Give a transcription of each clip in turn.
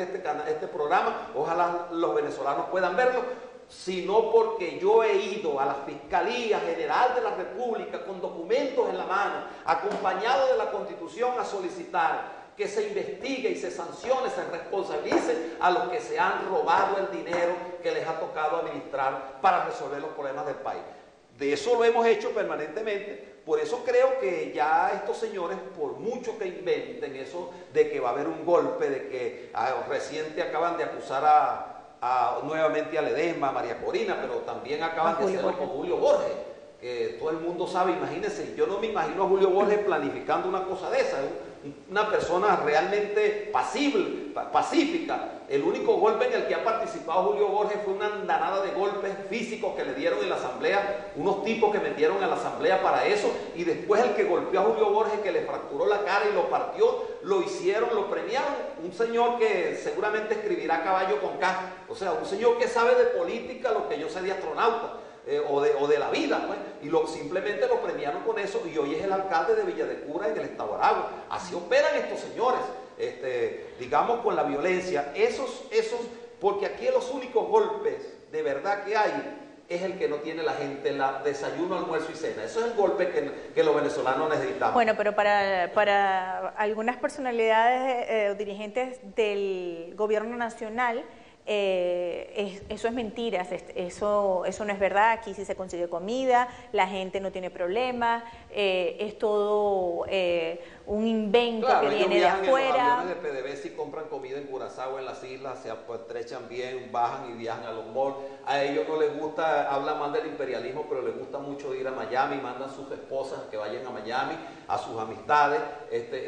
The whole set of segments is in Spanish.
de este programa, ojalá los venezolanos puedan verlo, sino porque yo he ido a la Fiscalía General de la República con documentos en la mano, acompañado de la Constitución, a solicitar que se investigue y se sancione, se responsabilice a los que se han robado el dinero que les ha tocado administrar para resolver los problemas del país. De eso lo hemos hecho permanentemente. Por eso creo que ya estos señores, por mucho que inventen eso de que va a haber un golpe, de que reciente acaban de acusar nuevamente a Ledesma, a María Corina, pero también acaban de hacerlo con Julio Borges, que todo el mundo sabe. Imagínense, yo no me imagino a Julio Borges planificando una cosa de esa, una persona realmente pacífica. El único golpe en el que ha participado Julio Borges fue una andanada de golpes físicos que le dieron en la asamblea, unos tipos que metieron a la asamblea para eso, y después el que golpeó a Julio Borges, que le fracturó la cara y lo partió, lo hicieron, lo premiaron, un señor que seguramente escribirá Caballo con K, o sea, un señor que sabe de política lo que yo sé de astronauta. O de la vida, pues, y simplemente lo premiaron con eso, y hoy es el alcalde de Villa de Cura en el estado Aragua. Así operan estos señores, digamos, con la violencia, porque aquí los únicos golpes de verdad que hay es el que no tiene la gente, desayuno, almuerzo y cena. Eso es el golpe que los venezolanos necesitamos. Bueno, pero para algunas personalidades o dirigentes del gobierno nacional, eso es mentira, eso no es verdad. Aquí sí se consigue comida, la gente no tiene problemas, es todo un invento, claro, que viene de afuera. Los aviones de PDVSA compran comida en Curazao, en las islas, se apetrechan bien, bajan y viajan a los malls. A ellos no les gusta, hablan más del imperialismo, pero les gusta mucho ir a Miami, mandan a sus esposas que vayan a Miami, a sus amistades.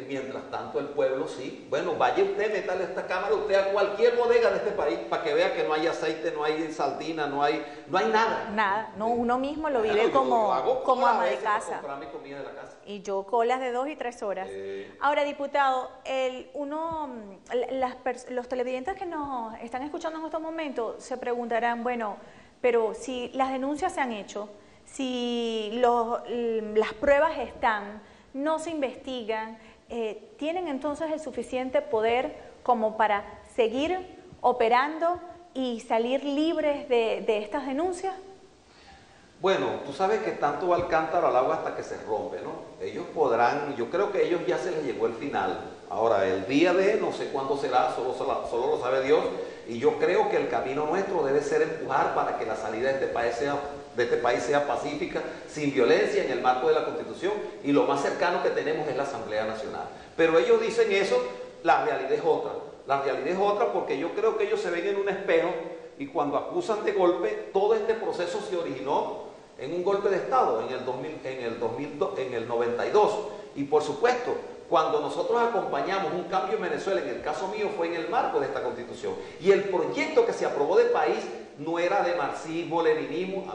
Mientras tanto el pueblo sí. Bueno, vaya usted, métale esta cámara usted a cualquier bodega de este país para que vea que no hay aceite, no hay sardina, no hay nada. Nada, no, uno mismo lo vive como ama de casa. Comprar mi comida de la casa. Y yo colas de 2 y 3 horas. Ahora, diputado, los televidentes que nos están escuchando en estos momentos se preguntarán, bueno, pero si las denuncias se han hecho, si las pruebas están, no se investigan, ¿tienen entonces el suficiente poder como para seguir operando y salir libres de estas denuncias? Bueno, tú sabes que tanto va el cántaro al agua hasta que se rompe, ¿no? Ellos podrán, yo creo que a ellos ya se les llegó el final. Ahora, el día no sé cuándo será, solo lo sabe Dios, y yo creo que el camino nuestro debe ser empujar para que la salida de este país sea pacífica, sin violencia, en el marco de la Constitución, y lo más cercano que tenemos es la Asamblea Nacional. Pero ellos dicen eso, la realidad es otra. La realidad es otra porque yo creo que ellos se ven en un espejo, y cuando acusan de golpe, todo este proceso se originó en un golpe de Estado en el 92. Y por supuesto, cuando nosotros acompañamos un cambio en Venezuela, en el caso mío fue en el marco de esta Constitución, y el proyecto que se aprobó del país no era de marxismo, leninismo,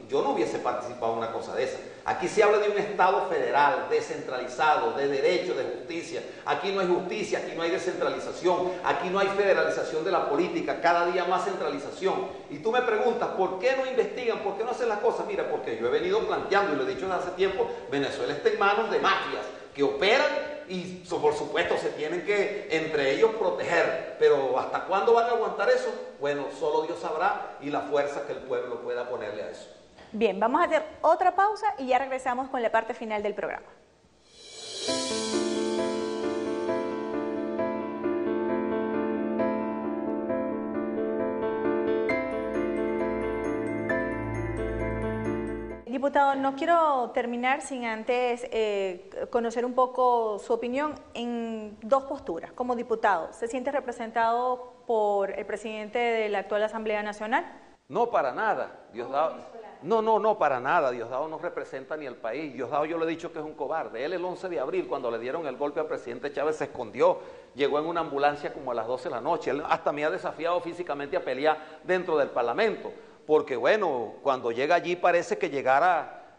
yo no hubiese participado en una cosa de esa. Aquí se habla de un Estado federal, descentralizado, de derecho, de justicia. Aquí no hay justicia, aquí no hay descentralización, aquí no hay federalización de la política, cada día más centralización. Y tú me preguntas, ¿por qué no investigan? ¿Por qué no hacen las cosas? Mira, porque yo he venido planteando, y lo he dicho desde hace tiempo, Venezuela está en manos de mafias que operan y por supuesto se tienen que entre ellos proteger, pero ¿hasta cuándo van a aguantar eso? Bueno, solo Dios sabrá, y la fuerza que el pueblo pueda ponerle a eso. Bien, vamos a hacer otra pausa y ya regresamos con la parte final del programa. Diputado, no quiero terminar sin antes conocer un poco su opinión en dos posturas. Como diputado, ¿se siente representado por el presidente de la actual Asamblea Nacional? No, para nada. Diosdado, no, para nada. Diosdado no representa ni al país. Diosdado, yo le he dicho que es un cobarde. Él el 11 de abril, cuando le dieron el golpe al presidente Chávez, se escondió. Llegó en una ambulancia como a las 12 de la noche. Él hasta me ha desafiado físicamente a pelear dentro del Parlamento. Porque bueno, cuando llega allí parece que llegara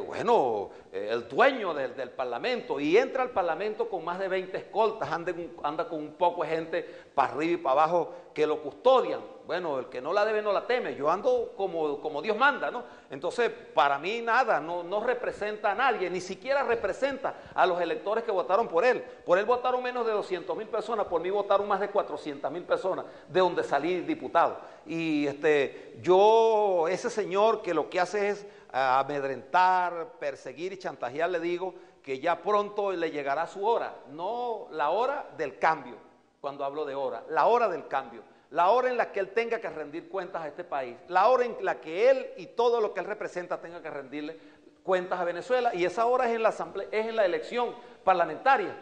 bueno, el dueño del Parlamento, y entra al Parlamento con más de 20 escoltas, anda con un poco de gente para arriba y para abajo que lo custodian. Bueno, el que no la debe no la teme, yo ando como Dios manda, ¿no? Entonces, para mí nada, no representa a nadie, ni siquiera representa a los electores que votaron por él. Por él votaron menos de 200.000 personas, por mí votaron más de 400.000 personas, de donde salí diputado. Y ese señor que lo que hace es amedrentar, perseguir y chantajear, le digo que ya pronto le llegará su hora, no la hora del cambio, cuando hablo de hora, la hora del cambio, la hora en la que él tenga que rendir cuentas a este país, la hora en la que él y todo lo que él representa tenga que rendirle cuentas a Venezuela, y esa hora es en la asamblea, es en la elección parlamentaria.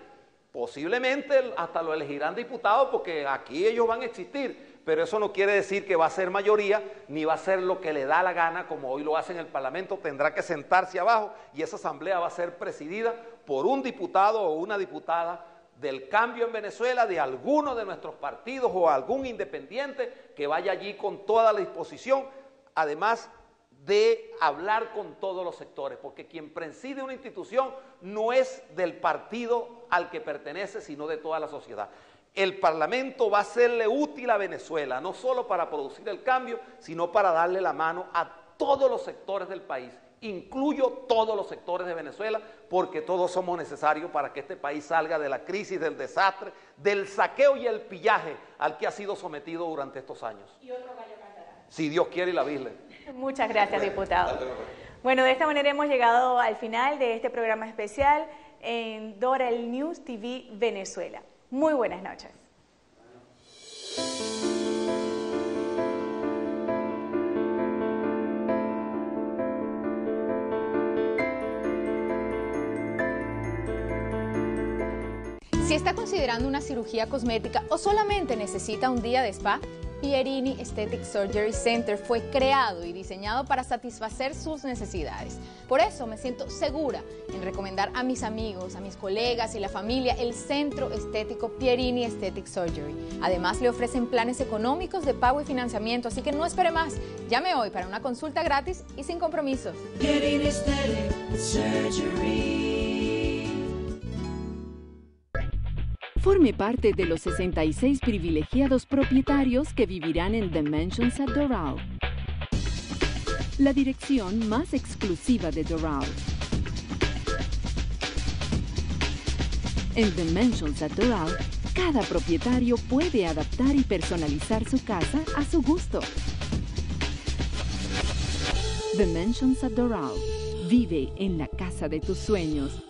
Posiblemente hasta lo elegirán diputado, porque aquí ellos van a existir, pero eso no quiere decir que va a ser mayoría, ni va a ser lo que le da la gana, como hoy lo hace en el Parlamento. Tendrá que sentarse abajo y esa asamblea va a ser presidida por un diputado o una diputada del cambio en Venezuela, de alguno de nuestros partidos o algún independiente que vaya allí con toda la disposición, además de hablar con todos los sectores, porque quien preside una institución no es del partido al que pertenece, sino de toda la sociedad. El Parlamento va a serle útil a Venezuela, no solo para producir el cambio, sino para darle la mano a todos los sectores del país. Incluyo todos los sectores de Venezuela, porque todos somos necesarios para que este país salga de la crisis, del desastre, del saqueo y el pillaje al que ha sido sometido durante estos años. Y otro gallo cantará. Si Dios quiere y la Virgen. Muchas gracias, diputado. Bueno, de esta manera hemos llegado al final de este programa especial en Dora el News TV Venezuela. Muy buenas noches. Si está considerando una cirugía cosmética o solamente necesita un día de spa, Pierini Aesthetic Surgery Center fue creado y diseñado para satisfacer sus necesidades. Por eso me siento segura en recomendar a mis amigos, a mis colegas y la familia el Centro Estético Pierini Aesthetic Surgery. Además, le ofrecen planes económicos de pago y financiamiento, así que no espere más. Llame hoy para una consulta gratis y sin compromisos. Pierini Aesthetic Surgery. Forme parte de los 66 privilegiados propietarios que vivirán en The Mansions at Doral, la dirección más exclusiva de Doral. En The Mansions at Doral, cada propietario puede adaptar y personalizar su casa a su gusto. The Mansions at Doral. Vive en la casa de tus sueños.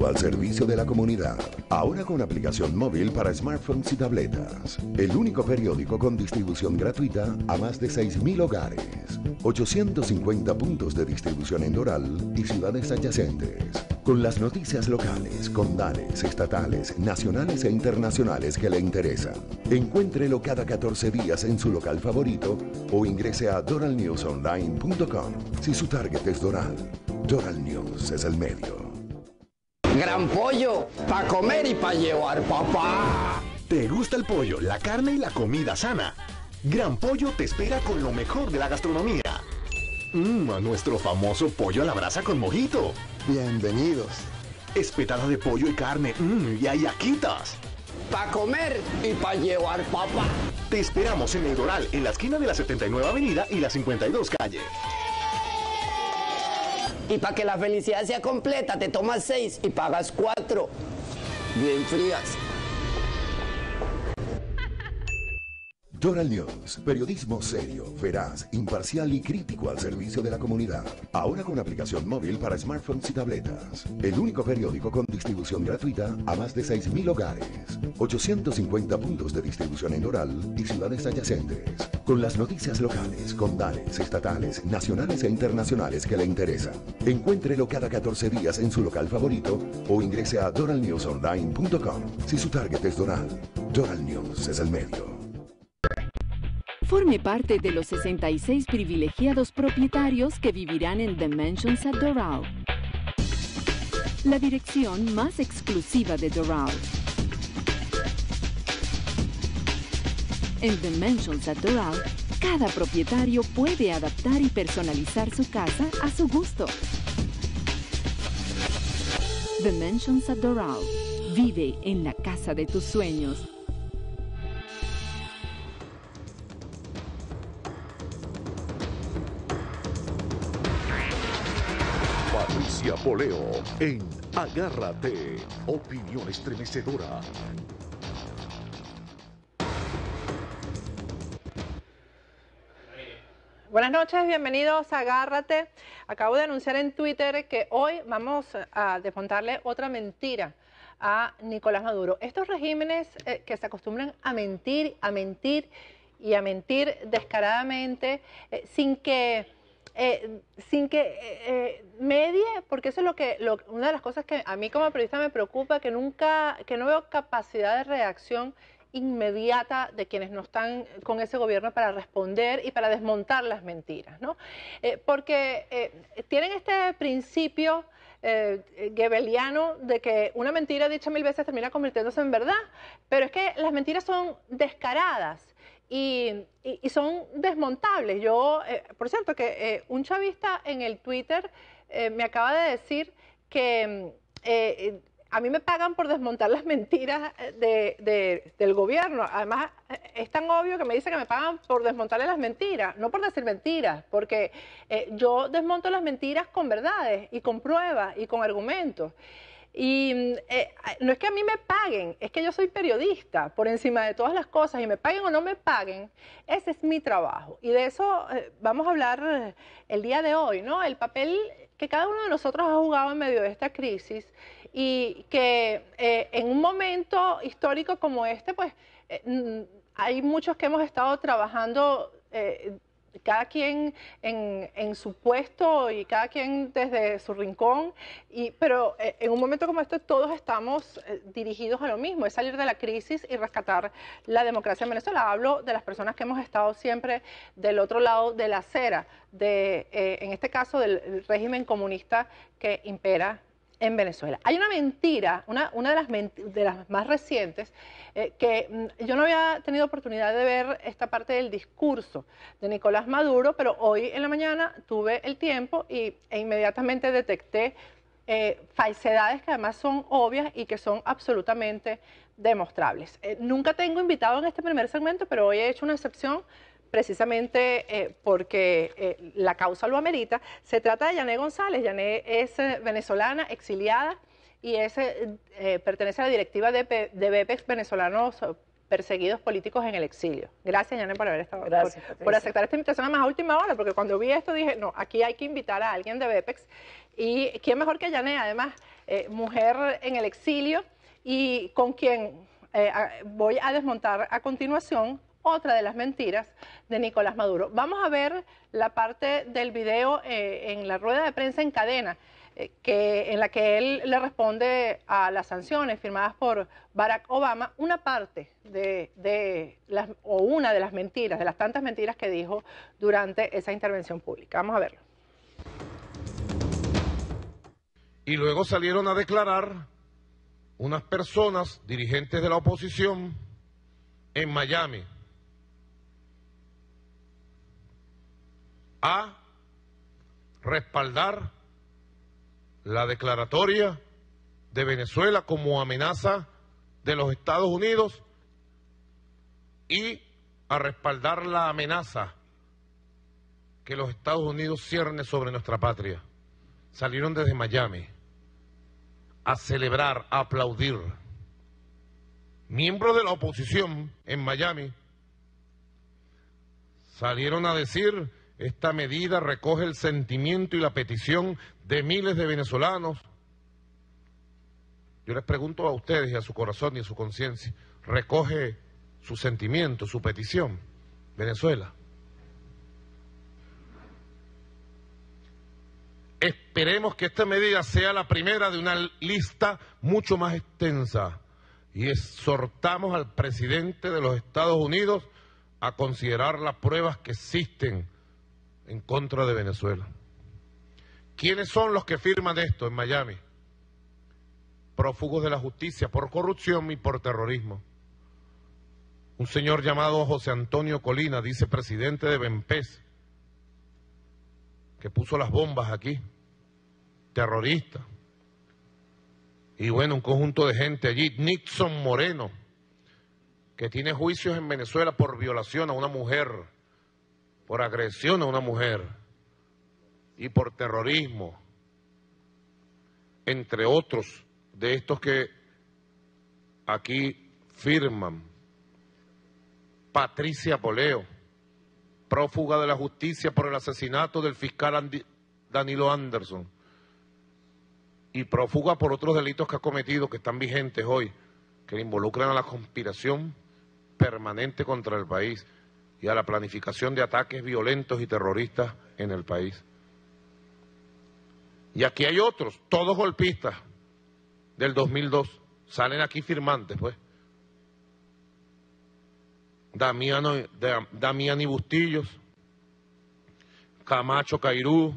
Al servicio de la comunidad, ahora con aplicación móvil para smartphones y tabletas. El único periódico con distribución gratuita a más de 6.000 hogares. 850 puntos de distribución en Doral y ciudades adyacentes. Con las noticias locales, condales, estatales, nacionales e internacionales que le interesan. Encuéntrelo cada 14 días en su local favorito o ingrese a doralnewsonline.com. Si su target es Doral, Doral News es el medio. Gran Pollo, pa' comer y pa' llevar, papá. ¿Te gusta el pollo, la carne y la comida sana? Gran Pollo te espera con lo mejor de la gastronomía. A nuestro famoso pollo a la brasa con mojito. Bienvenidos. Espetada de pollo y carne, y ayaquitas. Pa' comer y pa' llevar, papá. Te esperamos en El Doral, en la esquina de la 79 Avenida y la 52 Calle. Y para que la felicidad sea completa, te tomas 6 y pagas 4. Bien frías. Doral News, periodismo serio, veraz, imparcial y crítico al servicio de la comunidad. Ahora con aplicación móvil para smartphones y tabletas. El único periódico con distribución gratuita a más de 6.000 hogares. 850 puntos de distribución en Doral y ciudades adyacentes. Con las noticias locales, condales, estatales, nacionales e internacionales que le interesan. Encuéntrelo cada 14 días en su local favorito o ingrese a doralnewsonline.com. Si su target es Doral, Doral News es el medio. Forme parte de los 66 privilegiados propietarios que vivirán en The Mansions at Doral, la dirección más exclusiva de Doral. En The Mansions at Doral, cada propietario puede adaptar y personalizar su casa a su gusto. The Mansions at Doral. Vive en la casa de tus sueños. Patricia Poleo en Agárrate, opinión estremecedora. Buenas noches, bienvenidos a Agárrate. Acabo de anunciar en Twitter que hoy vamos a desmontarle otra mentira a Nicolás Maduro. Estos regímenes que se acostumbran a mentir y a mentir descaradamente sin que medie, porque eso es una de las cosas que a mí como periodista me preocupa, que no veo capacidad de reacción inmediata de quienes no están con ese gobierno para responder y para desmontar las mentiras, ¿no? Porque tienen este principio goebbeliano de que una mentira dicha 1000 veces termina convirtiéndose en verdad, pero es que las mentiras son descaradas y son desmontables. Yo, por cierto, que un chavista en el Twitter me acaba de decir que a mí me pagan por desmontar las mentiras del gobierno. Además, es tan obvio que me dice que me pagan por desmontarle las mentiras, no por decir mentiras, porque yo desmonto las mentiras con verdades y con pruebas y con argumentos. Y no es que a mí me paguen, es que yo soy periodista por encima de todas las cosas, y me paguen o no me paguen, ese es mi trabajo. Y de eso vamos a hablar el día de hoy, ¿no? El papel que cada uno de nosotros ha jugado en medio de esta crisis, y que en un momento histórico como este, pues hay muchos que hemos estado trabajando cada quien en su puesto y cada quien desde su rincón, pero en un momento como este todos estamos dirigidos a lo mismo, es salir de la crisis y rescatar la democracia en Venezuela. Hablo de las personas que hemos estado siempre del otro lado de la acera, en este caso del régimen comunista que impera en Venezuela. Hay una mentira, una de las más recientes, que yo no había tenido oportunidad de ver esta parte del discurso de Nicolás Maduro, pero hoy en la mañana tuve el tiempo e inmediatamente detecté falsedades que además son obvias y que son absolutamente demostrables. Nunca tengo invitado en este primer segmento, pero hoy he hecho una excepción precisamente porque la causa lo amerita. Se trata de Yané González. Yané es venezolana, exiliada, y pertenece a la directiva de BEPEX, venezolanos perseguidos políticos en el exilio. Gracias, Yané, por haber estado, por aceptar esta invitación a más última hora, porque cuando vi esto dije, no, aquí hay que invitar a alguien de BEPEX, y quién mejor que Yané, además, mujer en el exilio, y con quien voy a desmontar a continuación otra de las mentiras de Nicolás Maduro. Vamos a ver la parte del video en la rueda de prensa en cadena, en la que él le responde a las sanciones firmadas por Barack Obama, una parte una de las mentiras, de las tantas mentiras que dijo durante esa intervención pública. Vamos a verlo. Y luego salieron a declarar unas personas, dirigentes de la oposición, en Miami, a respaldar la declaratoria de Venezuela como amenaza de los Estados Unidos y a respaldar la amenaza que los Estados Unidos cierne sobre nuestra patria. Salieron desde Miami a celebrar, a aplaudir. Miembros de la oposición en Miami salieron a decir: esta medida recoge el sentimiento y la petición de miles de venezolanos. Yo les pregunto a ustedes y a su corazón y a su conciencia, ¿recoge su sentimiento, su petición, Venezuela? Esperemos que esta medida sea la primera de una lista mucho más extensa y exhortamos al presidente de los Estados Unidos a considerar las pruebas que existen en contra de Venezuela. ¿Quiénes son los que firman esto en Miami? Prófugos de la justicia por corrupción y por terrorismo. Un señor llamado José Antonio Colina, vicepresidente de BEMPES, que puso las bombas aquí, terrorista. Y bueno, un conjunto de gente allí. Nixon Moreno, que tiene juicios en Venezuela por violación a una mujer, por agresión a una mujer y por terrorismo, entre otros de estos que aquí firman. Patricia Poleo, prófuga de la justicia por el asesinato del fiscal Danilo Anderson y prófuga por otros delitos que ha cometido que están vigentes hoy, que le involucran a la conspiración permanente contra el país y a la planificación de ataques violentos y terroristas en el país. Y aquí hay otros, todos golpistas del 2002, salen aquí firmantes, pues. Damiani Bustillos, Camacho Cairú,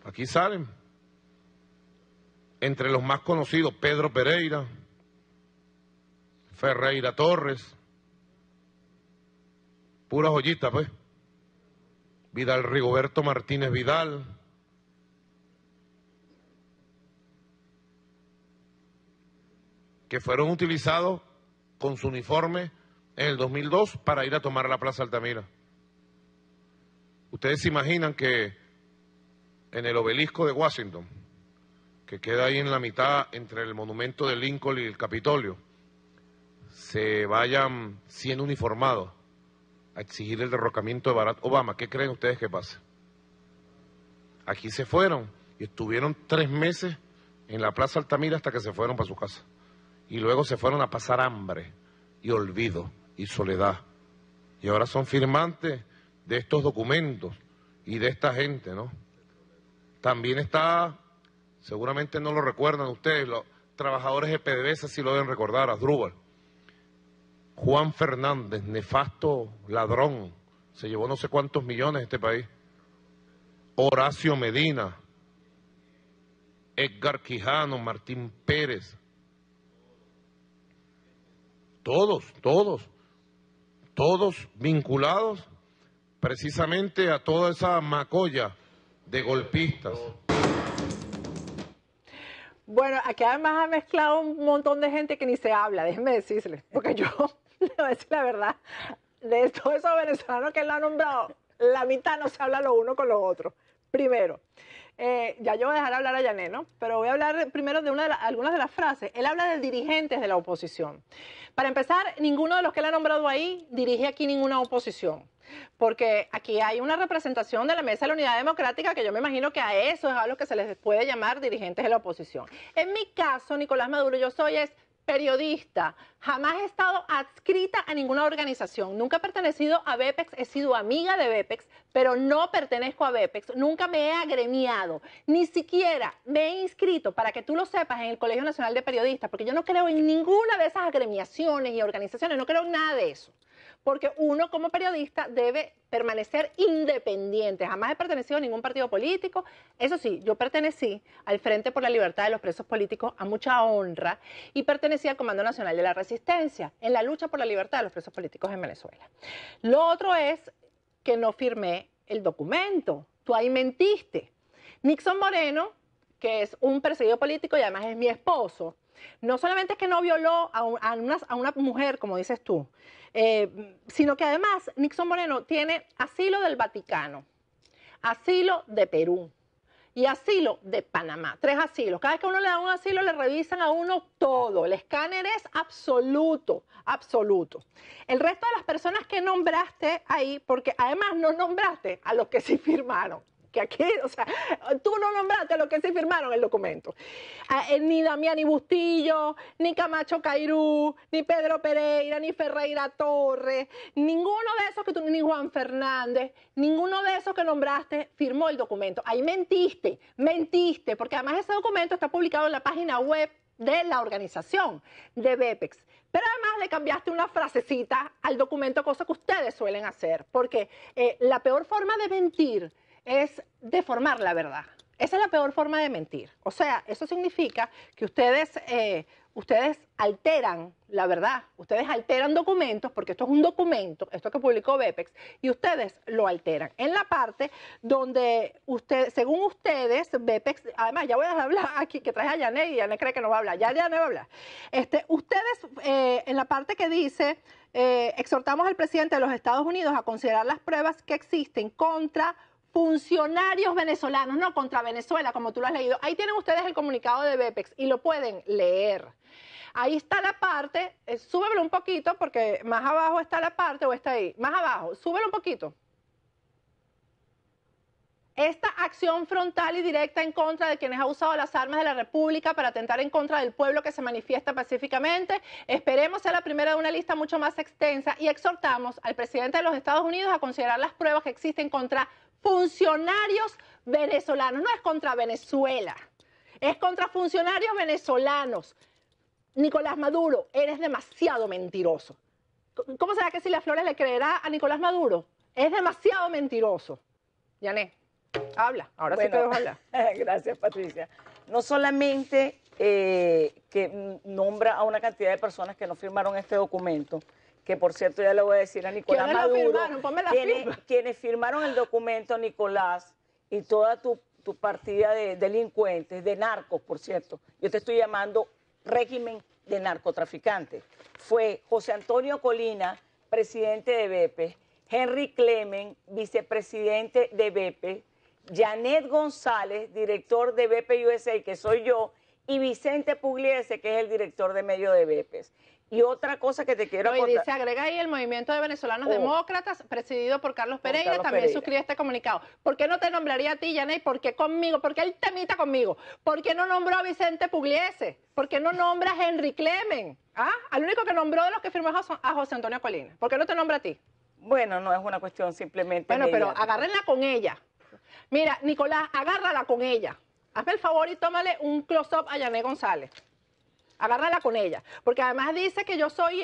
aquí salen. Entre los más conocidos, Pedro Pereira, Ferreira Torres, pura joyita, pues. Vidal Rigoberto Martínez Vidal, que fueron utilizados con su uniforme en el 2002 para ir a tomar la Plaza Altamira. Ustedes se imaginan que en el obelisco de Washington, que queda ahí en la mitad entre el monumento de Lincoln y el Capitolio, se vayan 100 uniformados a exigir el derrocamiento de Barack Obama. ¿Qué creen ustedes que pasa? Aquí se fueron y estuvieron 3 meses en la Plaza Altamira hasta que se fueron para su casa. Y luego se fueron a pasar hambre y olvido y soledad. Y ahora son firmantes de estos documentos y de esta gente, ¿no? También está, seguramente no lo recuerdan ustedes, los trabajadores de PDVSA sí lo deben recordar, Asdrúbal. Juan Fernández, nefasto ladrón, se llevó no sé cuántos millones de este país. Horacio Medina, Edgar Quijano, Martín Pérez. Todos vinculados precisamente a toda esa macolla de golpistas. Bueno, aquí además ha mezclado un montón de gente que ni se habla, déjenme decirles, porque yo, le voy a decir la verdad, de todos esos venezolanos que él ha nombrado, la mitad no se habla lo uno con lo otro. Primero, ya yo voy a dejar hablar a Yané, ¿no? Pero voy a hablar primero de algunas de las frases. Él habla de dirigentes de la oposición. Para empezar, ninguno de los que él ha nombrado ahí dirige aquí ninguna oposición. Porque aquí hay una representación de la Mesa de la Unidad Democrática que yo me imagino que a eso es a lo que se les puede llamar dirigentes de la oposición. En mi caso, Nicolás Maduro, yo soy periodista, jamás he estado adscrita a ninguna organización, nunca he pertenecido a BEPEX, he sido amiga de BEPEX, pero no pertenezco a BEPEX, nunca me he agremiado, ni siquiera me he inscrito, para que tú lo sepas, en el Colegio Nacional de Periodistas, porque yo no creo en ninguna de esas agremiaciones y organizaciones, no creo en nada de eso. Porque uno como periodista debe permanecer independiente. Jamás he pertenecido a ningún partido político. Eso sí, yo pertenecí al Frente por la Libertad de los Presos Políticos a mucha honra y pertenecí al Comando Nacional de la Resistencia en la lucha por la libertad de los presos políticos en Venezuela. Lo otro es que no firmé el documento. Tú ahí mentiste. Nixon Moreno, que es un perseguido político y además es mi esposo, no solamente es que no violó a una mujer, como dices tú, sino que además Nixon Moreno tiene asilo del Vaticano, asilo de Perú y asilo de Panamá. 3 asilos. Cada vez que uno le da un asilo, le revisan a uno todo. El escáner es absoluto, absoluto. El resto de las personas que nombraste ahí, porque además no nombraste a los que sí firmaron. Que aquí, o sea, tú no nombraste a los que sí firmaron el documento. Ni Damián Bustillo, ni Camacho Cairú, ni Pedro Pereira, ni Ferreira Torres, ninguno de esos que tú, ni Juan Fernández, ninguno de esos que nombraste firmó el documento. Ahí mentiste, porque además ese documento está publicado en la página web de la organización de BEPEX. Pero además le cambiaste una frasecita al documento, cosa que ustedes suelen hacer, porque la peor forma de mentir es deformar la verdad. Esa es la peor forma de mentir. O sea, eso significa que ustedes alteran la verdad. Ustedes alteran documentos, porque esto es un documento, esto que publicó BEPEX, y ustedes lo alteran. En la parte donde según ustedes, BEPEX, además ya voy a hablar aquí, que traje a Yané y Yané cree que no va a hablar. Ya Yané va a hablar. Ustedes, en la parte que dice, exhortamos al presidente de los Estados Unidos a considerar las pruebas que existen contra funcionarios venezolanos, no contra Venezuela, como tú lo has leído. Ahí tienen ustedes el comunicado de BEPEX y lo pueden leer. Ahí está la parte, súbelo un poquito porque más abajo está la parte, o está ahí, más abajo, súbelo un poquito. Esta acción frontal y directa en contra de quienes han usado las armas de la República para atentar en contra del pueblo que se manifiesta pacíficamente, esperemos sea la primera de una lista mucho más extensa y exhortamos al presidente de los Estados Unidos a considerar las pruebas que existen contra funcionarios venezolanos. No es contra Venezuela, es contra funcionarios venezolanos. Nicolás Maduro, eres demasiado mentiroso. ¿Cómo será que Cilia Flores le creerá a Nicolás Maduro? Es demasiado mentiroso. Yané, habla, ahora sí puedo hablar. Gracias, Patricia. No solamente que nombra a una cantidad de personas que no firmaron este documento, que por cierto ya le voy a decir a Nicolás Maduro, quienes firmaron el documento, Nicolás, y toda tu partida de delincuentes, de narcos, por cierto, yo te estoy llamando régimen de narcotraficantes, fue José Antonio Colina, presidente de BEPEX, Henry Clemen, vicepresidente de BEPEX, Janet González, director de BEPEX USA, que soy yo, y Vicente Pugliese, que es el director de medio de BEPEX. Y otra cosa que te quiero contar. Y dice, agrega ahí el Movimiento de Venezolanos Demócratas, presidido por Carlos Pereira, también suscribe este comunicado. ¿Por qué no te nombraría a ti, Yané? ¿Por qué conmigo? ¿Por qué él temita conmigo? ¿Por qué no nombró a Vicente Pugliese? ¿Por qué no nombra a Henry Clemen? ¿Ah? Al único que nombró de los que firmó a José Antonio Colina. ¿Por qué no te nombra a ti? Bueno, no es una cuestión simplemente Bueno, pero agárrenla con ella. Mira, Nicolás, agárrala con ella. Hazme el favor y tómale un close-up a Yané González. Agárrala con ella, porque además dice que yo soy,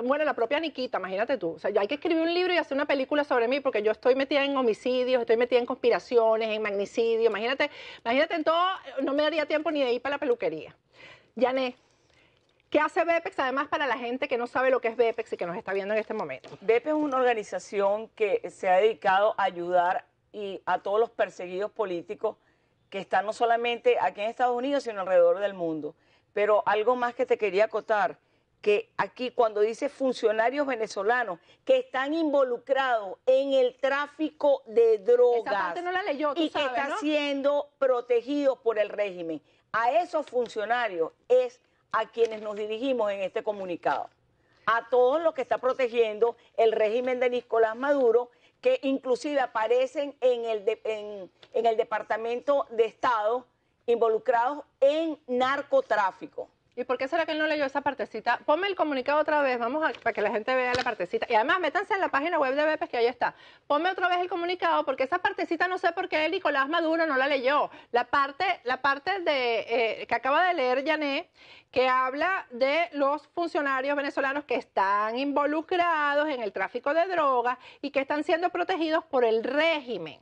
bueno, la propia Niquita, imagínate tú, o sea, yo hay que escribir un libro y hacer una película sobre mí, porque yo estoy metida en homicidios, estoy metida en conspiraciones, en magnicidio, imagínate en todo, no me daría tiempo ni de ir para la peluquería. Yané, ¿qué hace BEPEX además para la gente que no sabe lo que es BEPEX y que nos está viendo en este momento? BEPEX es una organización que se ha dedicado a ayudar a todos los perseguidos políticos que están no solamente aquí en Estados Unidos, sino alrededor del mundo. Pero algo más que te quería acotar, que aquí cuando dice funcionarios venezolanos que están involucrados en el tráfico de drogas, esa parte no la leyó, tú y sabes, que están ¿no? siendo protegidos por el régimen, a esos funcionarios es a quienes nos dirigimos en este comunicado. A todos los que está protegiendo el régimen de Nicolás Maduro, que inclusive aparecen en el Departamento de Estado, involucrados en narcotráfico. ¿Y por qué será que él no leyó esa partecita? Ponme el comunicado otra vez, para que la gente vea la partecita. Y además, métanse en la página web de BEPEX, que ahí está. Ponme otra vez el comunicado, porque esa partecita no sé por qué Nicolás Maduro no la leyó. La parte que acaba de leer Yané, que habla de los funcionarios venezolanos que están involucrados en el tráfico de drogas y que están siendo protegidos por el régimen.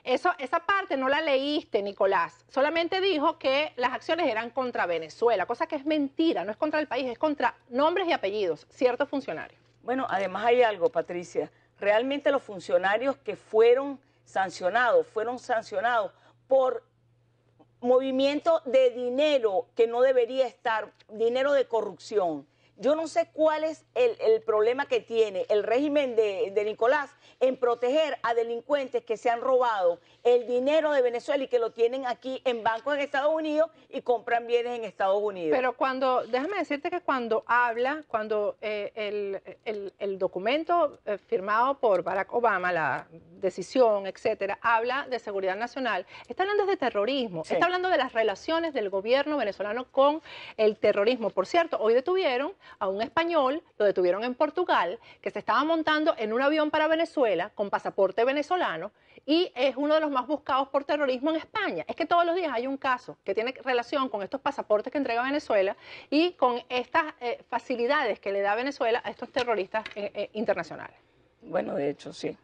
Esa parte no la leíste, Nicolás. Solamente dijo que las acciones eran contra Venezuela, cosa que es mentira, no es contra el país, es contra nombres y apellidos, ciertos funcionarios. Bueno, además hay algo, Patricia. Realmente los funcionarios que fueron sancionados por movimiento de dinero que no debería estar, dinero de corrupción. Yo no sé cuál es el problema que tiene el régimen de Nicolás en proteger a delincuentes que se han robado el dinero de Venezuela y que lo tienen aquí en bancos en Estados Unidos y compran bienes en Estados Unidos. Pero déjame decirte que cuando el documento firmado por Barack Obama, la decisión, etcétera, habla de seguridad nacional, está hablando de terrorismo, está hablando de las relaciones del gobierno venezolano con el terrorismo. Por cierto, hoy detuvieron a un español, lo detuvieron en Portugal, que se estaba montando en un avión para Venezuela con pasaporte venezolano y es uno de los más buscados por terrorismo en España. Es que todos los días hay un caso que tiene relación con estos pasaportes que entrega Venezuela y con estas facilidades que le da Venezuela a estos terroristas internacionales. Bueno, de hecho, sí.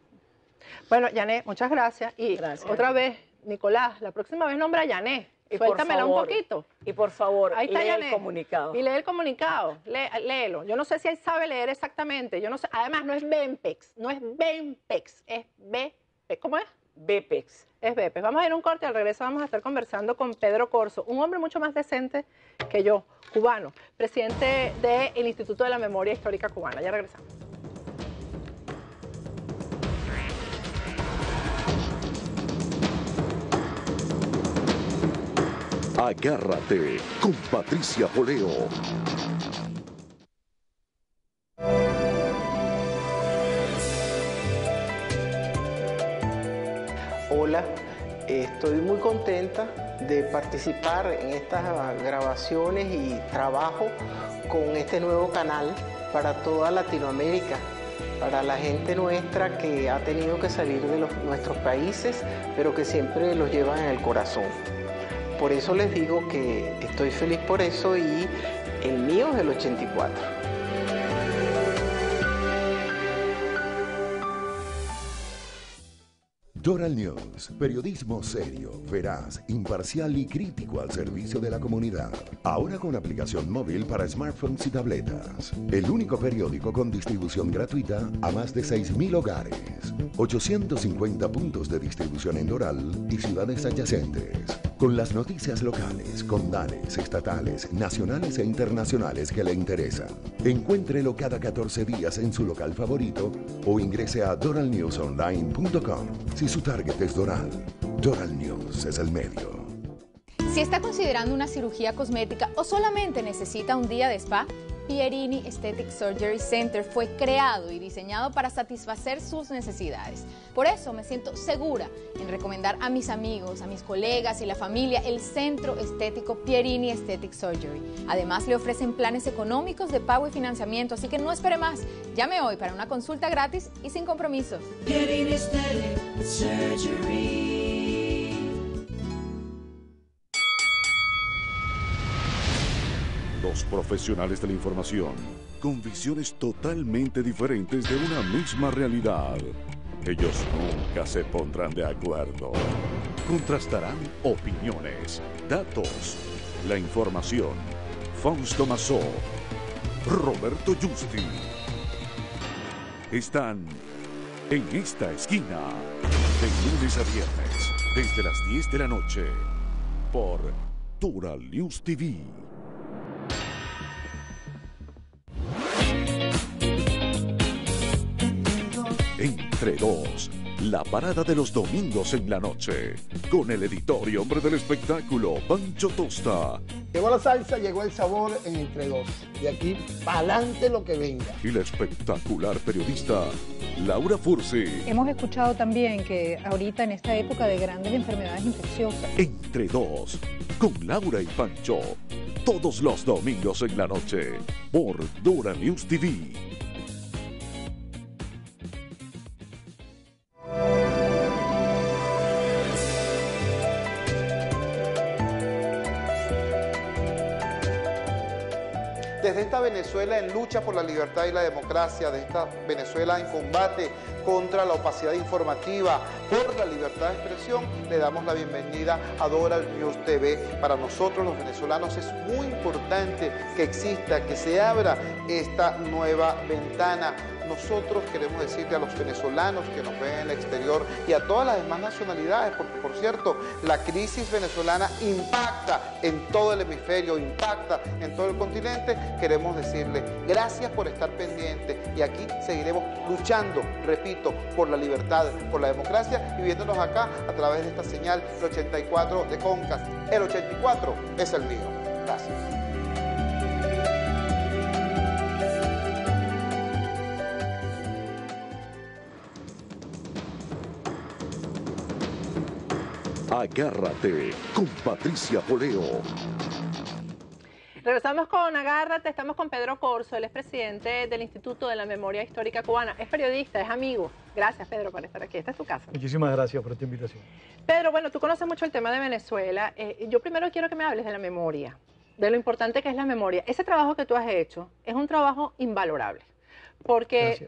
Bueno, Yané, muchas gracias. Y otra vez, Nicolás, la próxima vez nombra a Yané. Suéltamela un poquito. Y por favor, ahí está, lee Yané. El comunicado. Y lee el comunicado, léelo. Yo no sé si él sabe leer exactamente. Yo no sé. Además, no es BEMPEX, no es BEMPEX, es BEPEX. ¿Cómo es? BEPEX. Es BEPEX. Vamos a ir a un corte, al regreso vamos a estar conversando con Pedro Corzo, un hombre mucho más decente que yo, cubano, presidente del Instituto de la Memoria Histórica Cubana. Ya regresamos. Agárrate con Patricia Poleo. Hola, estoy muy contenta de participar en estas grabaciones y trabajo con este nuevo canal para toda Latinoamérica, para la gente nuestra que ha tenido que salir de nuestros países, pero que siempre los llevan en el corazón. Por eso les digo que estoy feliz por eso y el mío es el 84. Doral News, periodismo serio, veraz, imparcial y crítico al servicio de la comunidad. Ahora con aplicación móvil para smartphones y tabletas. El único periódico con distribución gratuita a más de 6.000 hogares. 850 puntos de distribución en Doral y ciudades adyacentes. Con las noticias locales, condales, estatales, nacionales e internacionales que le interesan. Encuéntrelo cada 14 días en su local favorito o ingrese a doralnewsonline.com. Si su target es Doral, Doral News es el medio. Si está considerando una cirugía cosmética o solamente necesita un día de spa, Pierini Aesthetic Surgery Center fue creado y diseñado para satisfacer sus necesidades. Por eso me siento segura en recomendar a mis amigos, a mis colegas y la familia el Centro Estético Pierini Aesthetic Surgery. Además, le ofrecen planes económicos de pago y financiamiento, así que no espere más. Llame hoy para una consulta gratis y sin compromiso. Pierini Aesthetic Surgery. Dos profesionales de la información con visiones totalmente diferentes de una misma realidad. Ellos nunca se pondrán de acuerdo. Contrastarán opiniones, datos, la información. Fausto Mazó, Roberto Justi. Están en esta esquina, de lunes a viernes, desde las 10 de la noche, por Doral News TV. Entre dos, la parada de los domingos en la noche, con el editor y hombre del espectáculo, Pancho Tosta. Llegó la salsa, llegó el sabor en Entre Dos. De aquí para adelante lo que venga. Y la espectacular periodista, Laura Fursi. Hemos escuchado también que ahorita en esta época de grandes enfermedades infecciosas. Entre Dos, con Laura y Pancho, todos los domingos en la noche, por Doral News TV. Desde esta Venezuela en lucha por la libertad y la democracia, de esta Venezuela en combate contra la opacidad informativa, por la libertad de expresión, le damos la bienvenida a Doral News TV. Para nosotros los venezolanos es muy importante que exista, que se abra esta nueva ventana nosotros queremos decirle a los venezolanos que nos ven en el exterior y a todas las demás nacionalidades, porque por cierto, la crisis venezolana impacta en todo el hemisferio, impacta en todo el continente, queremos decirle gracias por estar pendiente y aquí seguiremos luchando, repito, por la libertad, por la democracia y viéndonos acá a través de esta señal, el 84 de Concast. El 84 es el mío. Gracias. Agárrate con Patricia Poleo. Regresamos con Agárrate, estamos con Pedro Corzo, él es presidente del Instituto de la Memoria Histórica Cubana, es periodista, es amigo. Gracias, Pedro, por estar aquí, esta es tu casa. Muchísimas gracias por esta invitación. Pedro, bueno, tú conoces mucho el tema de Venezuela, yo primero quiero que me hables de la memoria, de lo importante que es la memoria. Ese trabajo que tú has hecho es un trabajo invalorable, porque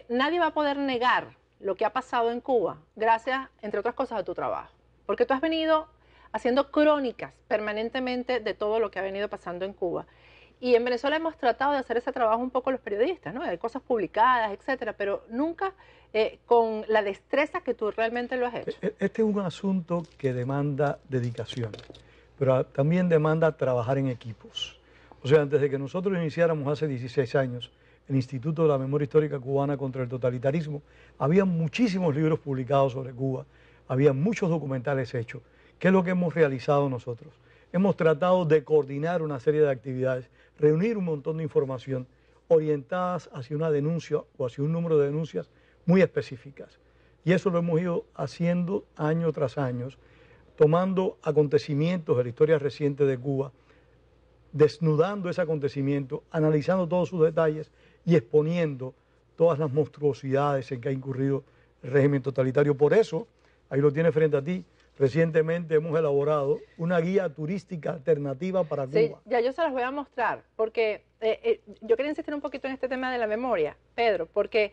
nadie va a poder negar lo que ha pasado en Cuba, gracias, entre otras cosas, a tu trabajo. Porque tú has venido haciendo crónicas permanentemente de todo lo que ha venido pasando en Cuba. Y en Venezuela hemos tratado de hacer ese trabajo un poco los periodistas, ¿no? Hay cosas publicadas, etcétera, pero nunca con la destreza que tú realmente lo has hecho. Este es un asunto que demanda dedicación, pero también demanda trabajar en equipos. O sea, antes de que nosotros iniciáramos hace 16 años el Instituto de la Memoria Histórica Cubana contra el Totalitarismo, había muchísimos libros publicados sobre Cuba, había muchos documentales hechos. ¿Qué es lo que hemos realizado nosotros? Hemos tratado de coordinar una serie de actividades, reunir un montón de información orientadas hacia una denuncia o hacia un número de denuncias muy específicas. Y eso lo hemos ido haciendo año tras año, tomando acontecimientos de la historia reciente de Cuba, desnudando ese acontecimiento, analizando todos sus detalles y exponiendo todas las monstruosidades en que ha incurrido el régimen totalitario. Por eso, ahí lo tienes frente a ti, recientemente hemos elaborado una guía turística alternativa para Cuba. Sí, ya yo se las voy a mostrar, porque yo quería insistir un poquito en este tema de la memoria, Pedro, porque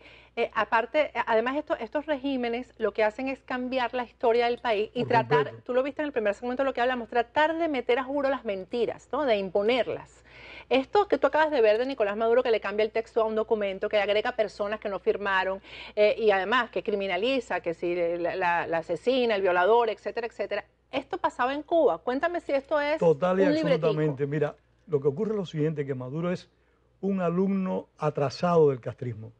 aparte, además estos regímenes lo que hacen es cambiar la historia del país y tratar, tú lo viste en el primer segmento de lo que hablamos, tratar de meter a juro las mentiras, ¿no? De imponerlas. Esto que tú acabas de ver de Nicolás Maduro, que le cambia el texto a un documento, que agrega personas que no firmaron y además que criminaliza, que si la asesina, el violador, etcétera, etcétera. Esto pasaba en Cuba. Cuéntame si esto es total y un absolutamente. libretico. Mira, lo que ocurre es lo siguiente, que Maduro es un alumno atrasado del castrismo.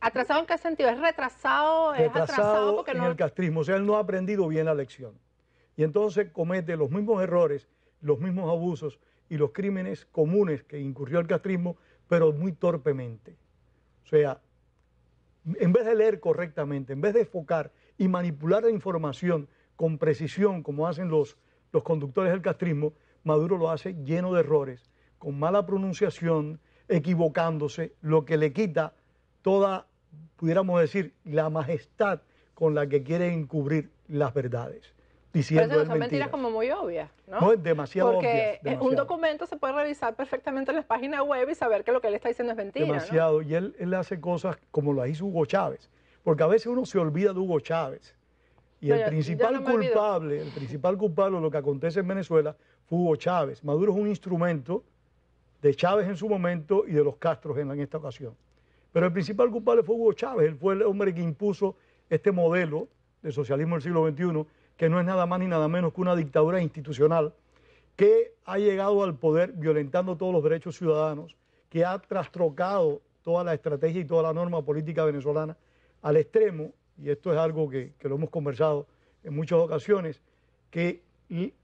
¿Atrasado en qué sentido? ¿Es retrasado? ¿Es atrasado porque en el castrismo? O sea, él no ha aprendido bien la lección. Y entonces comete los mismos errores, los mismos abusos y los crímenes comunes que incurrió el castrismo, pero muy torpemente. O sea, en vez de leer correctamente, en vez de enfocar y manipular la información con precisión, como hacen los conductores del castrismo, Maduro lo hace lleno de errores, con mala pronunciación, equivocándose, lo que le quita toda, pudiéramos decir, la majestad con la que quiere encubrir las verdades. Pero eso son mentiras como muy obvias, ¿no? No, es demasiado Porque obvias, un documento se puede revisar perfectamente en las páginas web y saber que lo que él está diciendo es mentira, demasiado, ¿no? Y él hace cosas como las hizo Hugo Chávez, porque a veces uno se olvida de Hugo Chávez. Y el principal culpable de lo que acontece en Venezuela fue Hugo Chávez. Maduro es un instrumento de Chávez en su momento y de los Castros en esta ocasión. Pero el principal culpable fue Hugo Chávez, él fue el hombre que impuso este modelo de socialismo del siglo XXI, que no es nada más ni nada menos que una dictadura institucional que ha llegado al poder violentando todos los derechos ciudadanos, que ha trastrocado toda la estrategia y toda la norma política venezolana al extremo, y esto es algo que lo hemos conversado en muchas ocasiones, que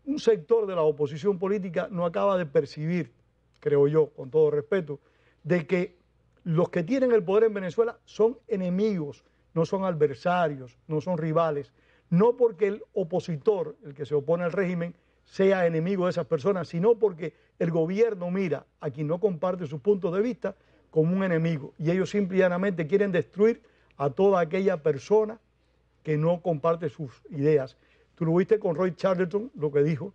un sector de la oposición política no acaba de percibir, creo yo, con todo respeto, de que los que tienen el poder en Venezuela son enemigos, no son adversarios, no son rivales. No porque el opositor, el que se opone al régimen, sea enemigo de esas personas, sino porque el gobierno mira a quien no comparte sus puntos de vista como un enemigo. Y ellos simple y llanamente quieren destruir a toda aquella persona que no comparte sus ideas. Tú lo viste con Roy Charlton, lo que dijo,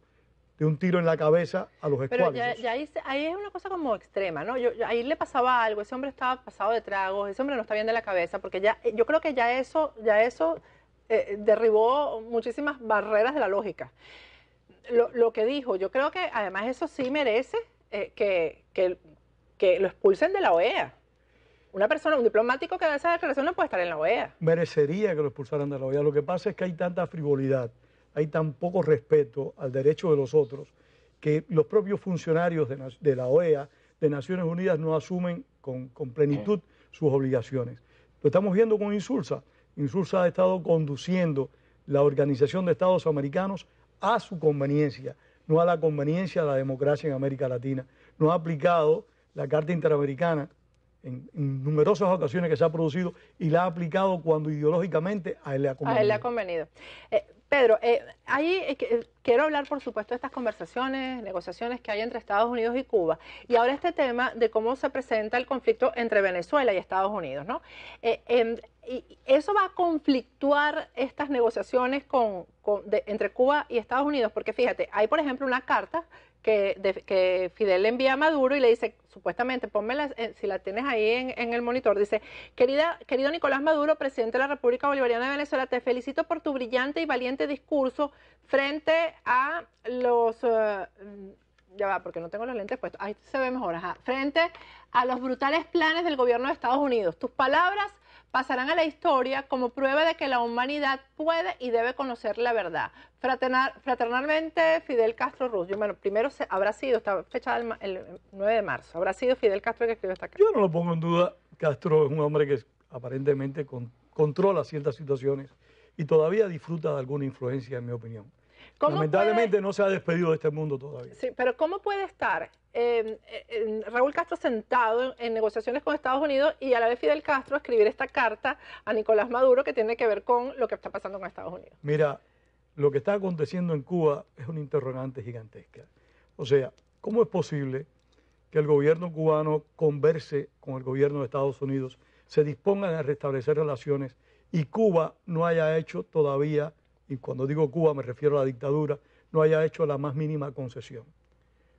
de un tiro en la cabeza a los escuálidos. Pero ya ahí es una cosa como extrema, ¿no? Ahí le pasaba algo, ese hombre estaba pasado de tragos, ese hombre no está bien de la cabeza, porque yo creo que ya eso derribó muchísimas barreras de la lógica. Lo que dijo, yo creo que además eso sí merece que lo expulsen de la OEA. una persona, un diplomático que da esa declaración no puede estar en la OEA. Merecería que lo expulsaran de la OEA. Lo que pasa es que hay tanta frivolidad, hay tan poco respeto al derecho de los otros, que los propios funcionarios de la OEA, de Naciones Unidas, no asumen con plenitud sus obligaciones. Lo estamos viendo con Insulza. Insulza ha estado conduciendo la Organización de Estados Americanos a su conveniencia, no a la conveniencia de la democracia en América Latina. No ha aplicado la Carta Interamericana en numerosas ocasiones que se ha producido y la ha aplicado cuando ideológicamente a él le ha convenido. A él le ha convenido. Pedro, quiero hablar, por supuesto, de estas conversaciones, negociaciones que hay entre Estados Unidos y Cuba. Y ahora este tema de cómo se presenta el conflicto entre Venezuela y Estados Unidos, ¿no? Y eso va a conflictuar estas negociaciones entre Cuba y Estados Unidos, porque fíjate, hay, por ejemplo, una carta que Fidel le envía a Maduro y le dice, supuestamente, pónmela, si la tienes ahí en el monitor, dice, querido Nicolás Maduro, presidente de la República Bolivariana de Venezuela, te felicito por tu brillante y valiente discurso frente a los... ya va, porque no tengo los lentes puestos, ahí se ve mejor, frente a los brutales planes del gobierno de Estados Unidos. Tus palabras pasarán a la historia como prueba de que la humanidad puede y debe conocer la verdad. Fraternalmente, Fidel Castro Ruz. Bueno, primero habrá sido, está fechada el 9 de marzo, habrá sido Fidel Castro el que escribió esta carta. Yo no lo pongo en duda. Castro es un hombre que aparentemente controla ciertas situaciones y todavía disfruta de alguna influencia, en mi opinión. Lamentablemente no se ha despedido de este mundo todavía. Sí, pero ¿cómo puede estar Raúl Castro sentado en negociaciones con Estados Unidos y a la vez Fidel Castro escribir esta carta a Nicolás Maduro que tiene que ver con lo que está pasando con Estados Unidos? Mira, lo que está aconteciendo en Cuba es una interrogante gigantesca. O sea, ¿cómo es posible que el gobierno cubano converse con el gobierno de Estados Unidos, se dispongan a restablecer relaciones y Cuba no haya hecho todavía, y cuando digo Cuba me refiero a la dictadura, no haya hecho la más mínima concesión?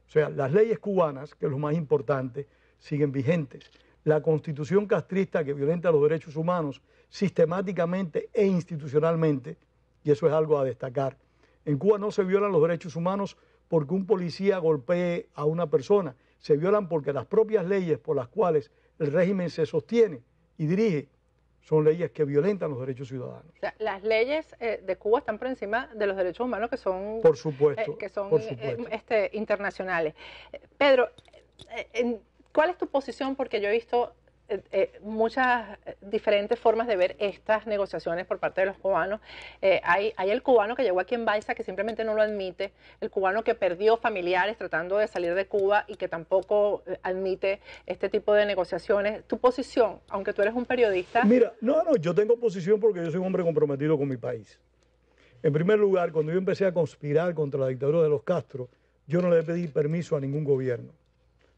O sea, las leyes cubanas, que es lo más importante, siguen vigentes. La constitución castrista que violenta los derechos humanos sistemáticamente e institucionalmente, y eso es algo a destacar. En Cuba no se violan los derechos humanos porque un policía golpee a una persona, se violan porque las propias leyes por las cuales el régimen se sostiene y dirige son leyes que violentan los derechos ciudadanos. O sea, las leyes de Cuba están por encima de los derechos humanos que son, por supuesto, internacionales. Pedro, ¿cuál es tu posición? Porque yo he visto muchas diferentes formas de ver estas negociaciones por parte de los cubanos. Hay el cubano que llegó aquí en Baiza que simplemente no lo admite, el cubano que perdió familiares tratando de salir de Cuba y que tampoco admite este tipo de negociaciones. Tu posición, aunque tú eres un periodista... Mira, no, yo tengo posición porque yo soy un hombre comprometido con mi país. En primer lugar, cuando yo empecé a conspirar contra la dictadura de los Castro, yo no le pedí permiso a ningún gobierno,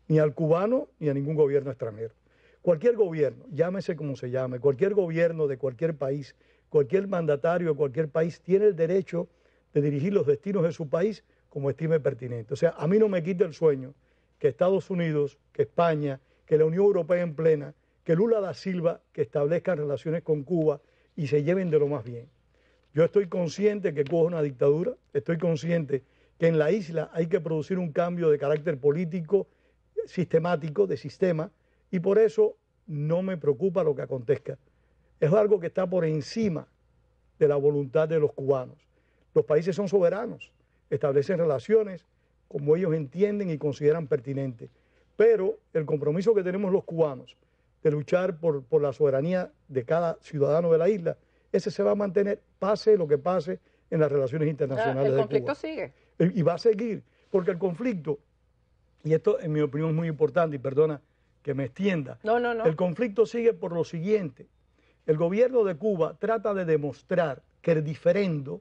ni al cubano ni a ningún gobierno extranjero. Cualquier gobierno, llámese como se llame, cualquier gobierno de cualquier país, cualquier mandatario de cualquier país tiene el derecho de dirigir los destinos de su país como estime pertinente. O sea, a mí no me quita el sueño que Estados Unidos, que España, que la Unión Europea en plena, que Lula da Silva, que establezcan relaciones con Cuba y se lleven de lo más bien. Yo estoy consciente que Cuba es una dictadura, estoy consciente que en la isla hay que producir un cambio de carácter político, sistemático, de sistema, y por eso no me preocupa lo que acontezca. Es algo que está por encima de la voluntad de los cubanos. Los países son soberanos, establecen relaciones como ellos entienden y consideran pertinentes. Pero el compromiso que tenemos los cubanos de luchar por la soberanía de cada ciudadano de la isla, ese se va a mantener, pase lo que pase en las relaciones internacionales de Cuba. El conflicto sigue. Y va a seguir, porque el conflicto, y esto en mi opinión es muy importante, y perdona que me extienda. No. El conflicto sigue por lo siguiente. El gobierno de Cuba trata de demostrar que el diferendo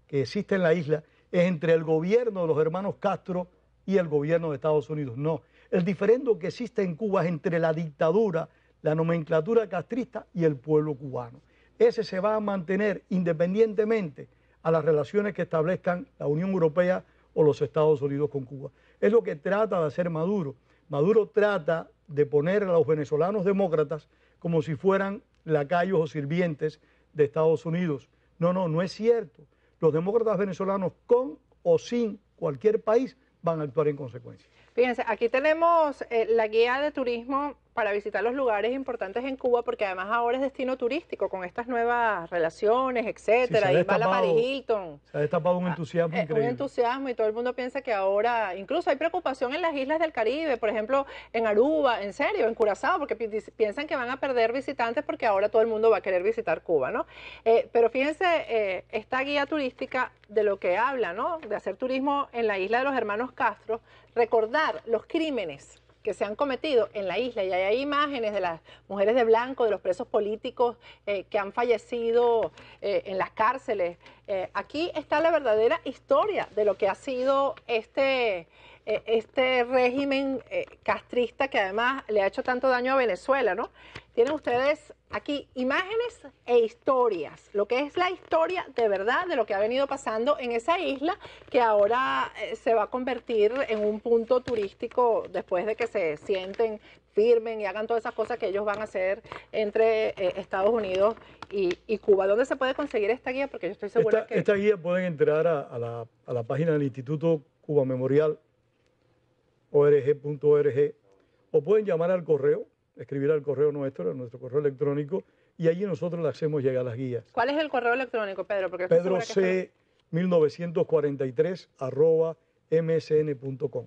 que existe en la isla es entre el gobierno de los hermanos Castro y el gobierno de Estados Unidos. No, el diferendo que existe en Cuba es entre la dictadura, la nomenclatura castrista y el pueblo cubano. Ese se va a mantener independientemente a las relaciones que establezcan la Unión Europea o los Estados Unidos con Cuba. Es lo que trata de hacer Maduro. Maduro trata de poner a los venezolanos demócratas como si fueran lacayos o sirvientes de Estados Unidos. No es cierto. Los demócratas venezolanos, con o sin cualquier país, van a actuar en consecuencia. Fíjense, aquí tenemos la guía de turismo para visitar los lugares importantes en Cuba, porque además ahora es destino turístico con estas nuevas relaciones, etcétera, y va la Paris Hilton. Se ha destapado un entusiasmo increíble. Un entusiasmo, y todo el mundo piensa que ahora, incluso hay preocupación en las islas del Caribe, por ejemplo, en Aruba, en serio, en Curazao, porque piensan que van a perder visitantes porque ahora todo el mundo va a querer visitar Cuba, ¿no? Pero fíjense, esta guía turística de lo que habla, ¿no? De hacer turismo en la isla de los hermanos Castro, recordar los crímenes que se han cometido en la isla, y hay imágenes de las mujeres de blanco, de los presos políticos que han fallecido en las cárceles. Aquí está la verdadera historia de lo que ha sido este régimen castrista, que además le ha hecho tanto daño a Venezuela, ¿no? Tienen ustedes aquí imágenes e historias, lo que es la historia de verdad de lo que ha venido pasando en esa isla, que ahora se va a convertir en un punto turístico después de que se sienten, firmen y hagan todas esas cosas que ellos van a hacer entre Estados Unidos y Cuba. ¿Dónde se puede conseguir esta guía? Porque yo estoy segura que... Esta guía pueden entrar a la página del Instituto Cuba Memorial, org.org, o pueden llamar al correo, escribir al correo nuestro, a nuestro correo electrónico, y allí nosotros le hacemos llegar las guías. ¿Cuál es el correo electrónico, Pedro? Porque Pedro C. 1943@msn.com.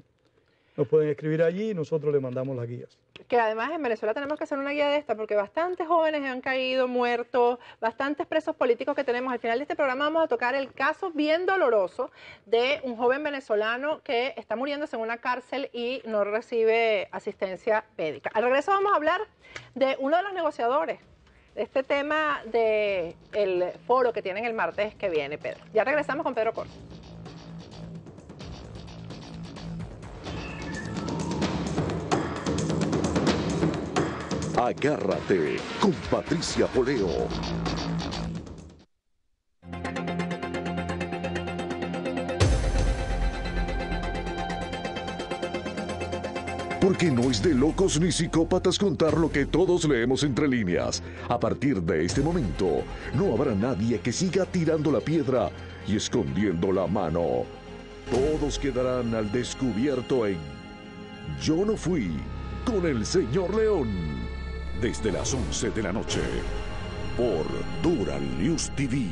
Nos pueden escribir allí y nosotros le mandamos las guías. Que además en Venezuela tenemos que hacer una guía de esta, porque bastantes jóvenes han caído muertos, bastantes presos políticos que tenemos. Al final de este programa vamos a tocar el caso bien doloroso de un joven venezolano que está muriéndose en una cárcel y no recibe asistencia médica. Al regreso vamos a hablar de uno de los negociadores de este tema del foro que tienen el martes que viene, Pedro. Ya regresamos con Pedro Corso. Agárrate con Patricia Poleo. Porque no es de locos ni psicópatas contar lo que todos leemos entre líneas. A partir de este momento, no habrá nadie que siga tirando la piedra y escondiendo la mano. Todos quedarán al descubierto en Yo no fui con el señor León. Desde las 11 de la noche, por Dural News TV.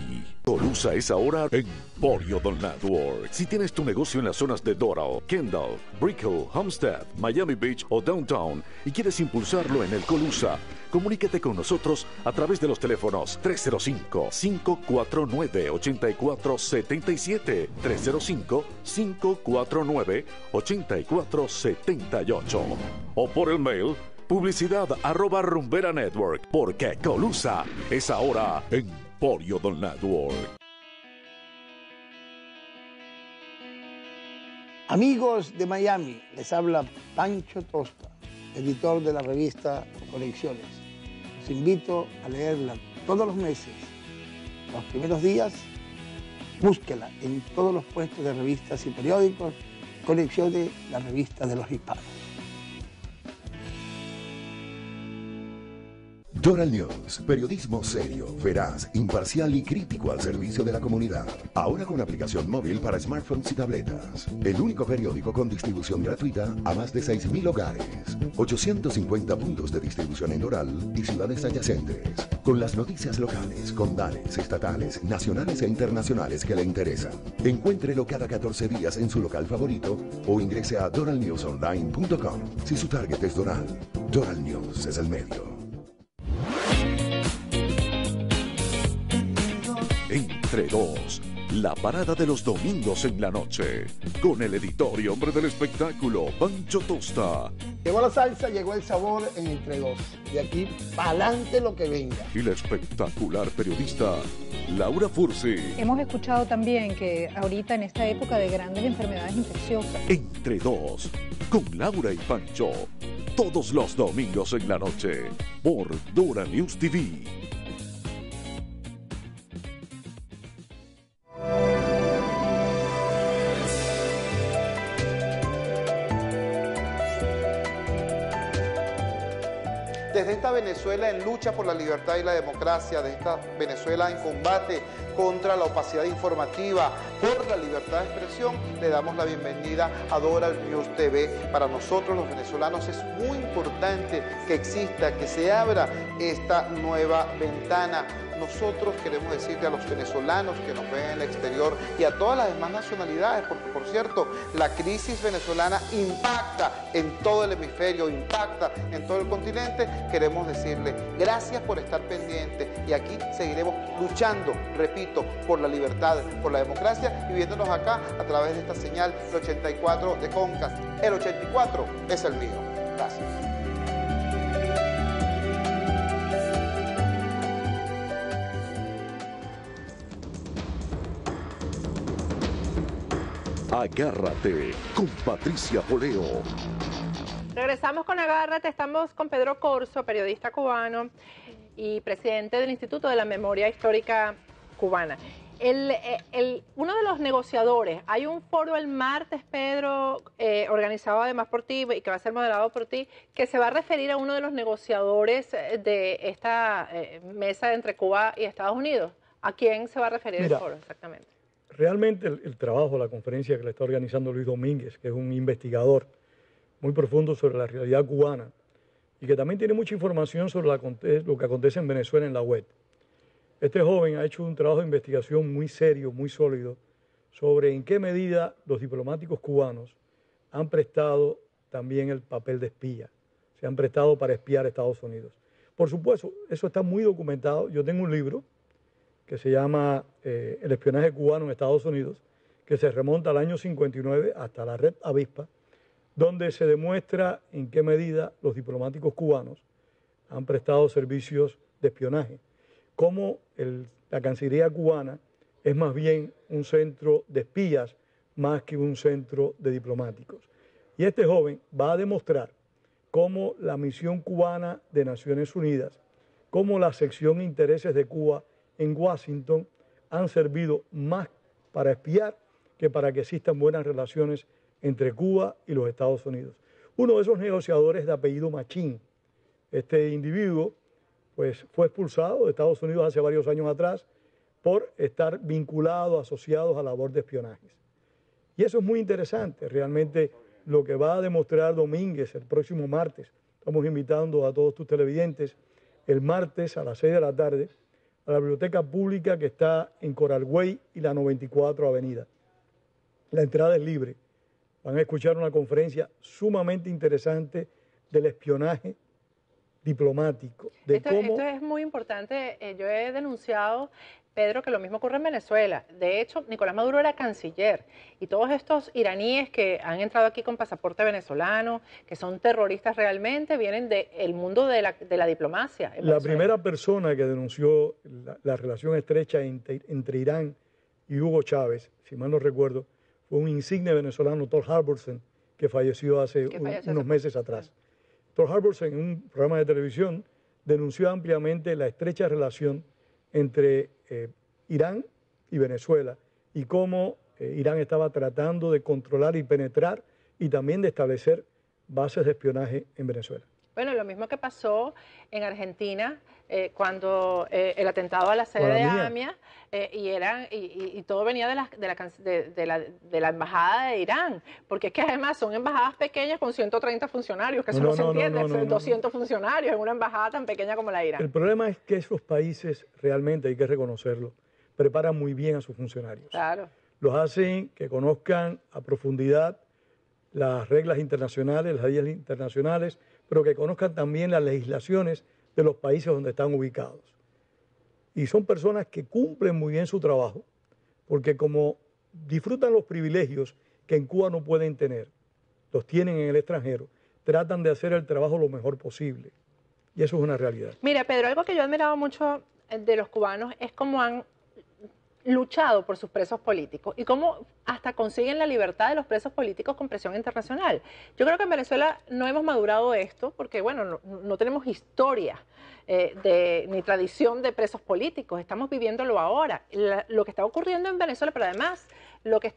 Colusa es ahora Emporio del Network. Si tienes tu negocio en las zonas de Doral, Kendall, Brickell, Homestead, Miami Beach o Downtown y quieres impulsarlo en el Colusa, comunícate con nosotros a través de los teléfonos 305-549-8477, 305-549-8478 o por el mail publicidad@rumberanetwork, porque Colusa es ahora Emporio del Network. Amigos de Miami, les habla Pancho Tosta, editor de la revista Colecciones. Los invito a leerla todos los meses. Los primeros días, búsquela en todos los puestos de revistas y periódicos. Colecciones, la revista de los hispanos. Doral News, periodismo serio, veraz, imparcial y crítico al servicio de la comunidad. Ahora con aplicación móvil para smartphones y tabletas. El único periódico con distribución gratuita a más de 6.000 hogares. 850 puntos de distribución en Doral y ciudades adyacentes. Con las noticias locales, condales, estatales, nacionales e internacionales que le interesan. Encuéntrelo cada 14 días en su local favorito o ingrese a doralnewsonline.com. Si su target es Doral, Doral News es el medio. Entre dos, la parada de los domingos en la noche, con el editor y hombre del espectáculo, Pancho Tosta. Llegó la salsa, llegó el sabor en Entre Dos. De aquí pa'lante lo que venga. Y la espectacular periodista, Laura Fursi. Hemos escuchado también que ahorita en esta época de grandes enfermedades infecciosas. Entre Dos, con Laura y Pancho, todos los domingos en la noche, por Dora News TV. desde esta Venezuela en lucha por la libertad y la democracia, de esta Venezuela en combate contra la opacidad informativa, por la libertad de expresión, le damos la bienvenida a Doral News TV. Para nosotros los venezolanos es muy importante que exista, que se abra esta nueva ventana. Nosotros queremos decirle a los venezolanos que nos ven en el exterior y a todas las demás nacionalidades, porque por cierto, la crisis venezolana impacta en todo el hemisferio, impacta en todo el continente. Queremos decirle gracias por estar pendiente y aquí seguiremos luchando, repito, por la libertad, por la democracia y viéndonos acá a través de esta señal, el 84 de Concas. El 84 es el mío. Gracias. Agárrate con Patricia Poleo. Regresamos con Agárrate, estamos con Pedro Corzo, periodista cubano y presidente del Instituto de la Memoria Histórica Cubana. Uno de los negociadores, hay un foro el martes, Pedro, organizado además por ti y que va a ser moderado por ti, que se va a referir a uno de los negociadores de esta mesa entre Cuba y Estados Unidos. ¿A quién se va a referir el foro exactamente? Realmente el trabajo, la conferencia que le está organizando Luis Domínguez, que es un investigador muy profundo sobre la realidad cubana y que también tiene mucha información sobre lo que acontece en Venezuela en la web. Este joven ha hecho un trabajo de investigación muy serio, muy sólido, sobre en qué medida los diplomáticos cubanos han prestado también el papel de espía, se han prestado para espiar a Estados Unidos. Por supuesto, eso está muy documentado. Yo tengo un libro que se llama El espionaje cubano en Estados Unidos, que se remonta al año 59 hasta la red Avispa, donde se demuestra en qué medida los diplomáticos cubanos han prestado servicios de espionaje, cómo la Cancillería cubana es más bien un centro de espías más que un centro de diplomáticos. Y este joven va a demostrar cómo la misión cubana de Naciones Unidas, cómo la sección Intereses de Cuba en Washington han servido más para espiar que para que existan buenas relaciones entre Cuba y los Estados Unidos. Uno de esos negociadores de apellido Machín, este individuo pues fue expulsado de Estados Unidos hace varios años atrás por estar vinculado, asociado a la labor de espionajes. Y eso es muy interesante, realmente lo que va a demostrar Domínguez el próximo martes. Estamos invitando a todos tus televidentes el martes a las 6 de la tarde a la biblioteca pública que está en Coral Way y la 94 Avenida. La entrada es libre. Van a escuchar una conferencia sumamente interesante del espionaje diplomático. Esto es muy importante. Yo he denunciado, Pedro, que lo mismo ocurre en Venezuela. De hecho, Nicolás Maduro era canciller y todos estos iraníes que han entrado aquí con pasaporte venezolano, que son terroristas realmente, vienen del mundo de la diplomacia. La primera persona que denunció la relación estrecha entre Irán y Hugo Chávez, si mal no recuerdo, fue un insigne venezolano, Thor Harbordsen, que falleció hace unos meses atrás. Thor Harbordsen, en un programa de televisión, denunció ampliamente la estrecha relación entre Irán y Venezuela y cómo Irán estaba tratando de controlar y penetrar y también de establecer bases de espionaje en Venezuela. Bueno, lo mismo que pasó en Argentina cuando el atentado a la sede de AMIA y todo venía de la embajada de Irán, porque es que además son embajadas pequeñas con 130 funcionarios, que eso no se entiende, 200 funcionarios en una embajada tan pequeña como la de Irán. El problema es que esos países realmente, hay que reconocerlo, preparan muy bien a sus funcionarios. Claro. Los hacen que conozcan a profundidad las reglas internacionales, las leyes internacionales, pero que conozcan también las legislaciones de los países donde están ubicados. Y son personas que cumplen muy bien su trabajo, porque como disfrutan los privilegios que en Cuba no pueden tener, los tienen en el extranjero, tratan de hacer el trabajo lo mejor posible. Y eso es una realidad. Mira, Pedro, algo que yo he admirado mucho de los cubanos es cómo han luchado por sus presos políticos y cómo hasta consiguen la libertad de los presos políticos con presión internacional. Yo creo que en Venezuela no hemos madurado esto porque, bueno, no tenemos historia ni tradición de presos políticos. Estamos viviéndolo ahora. Lo que está ocurriendo en Venezuela, pero además lo que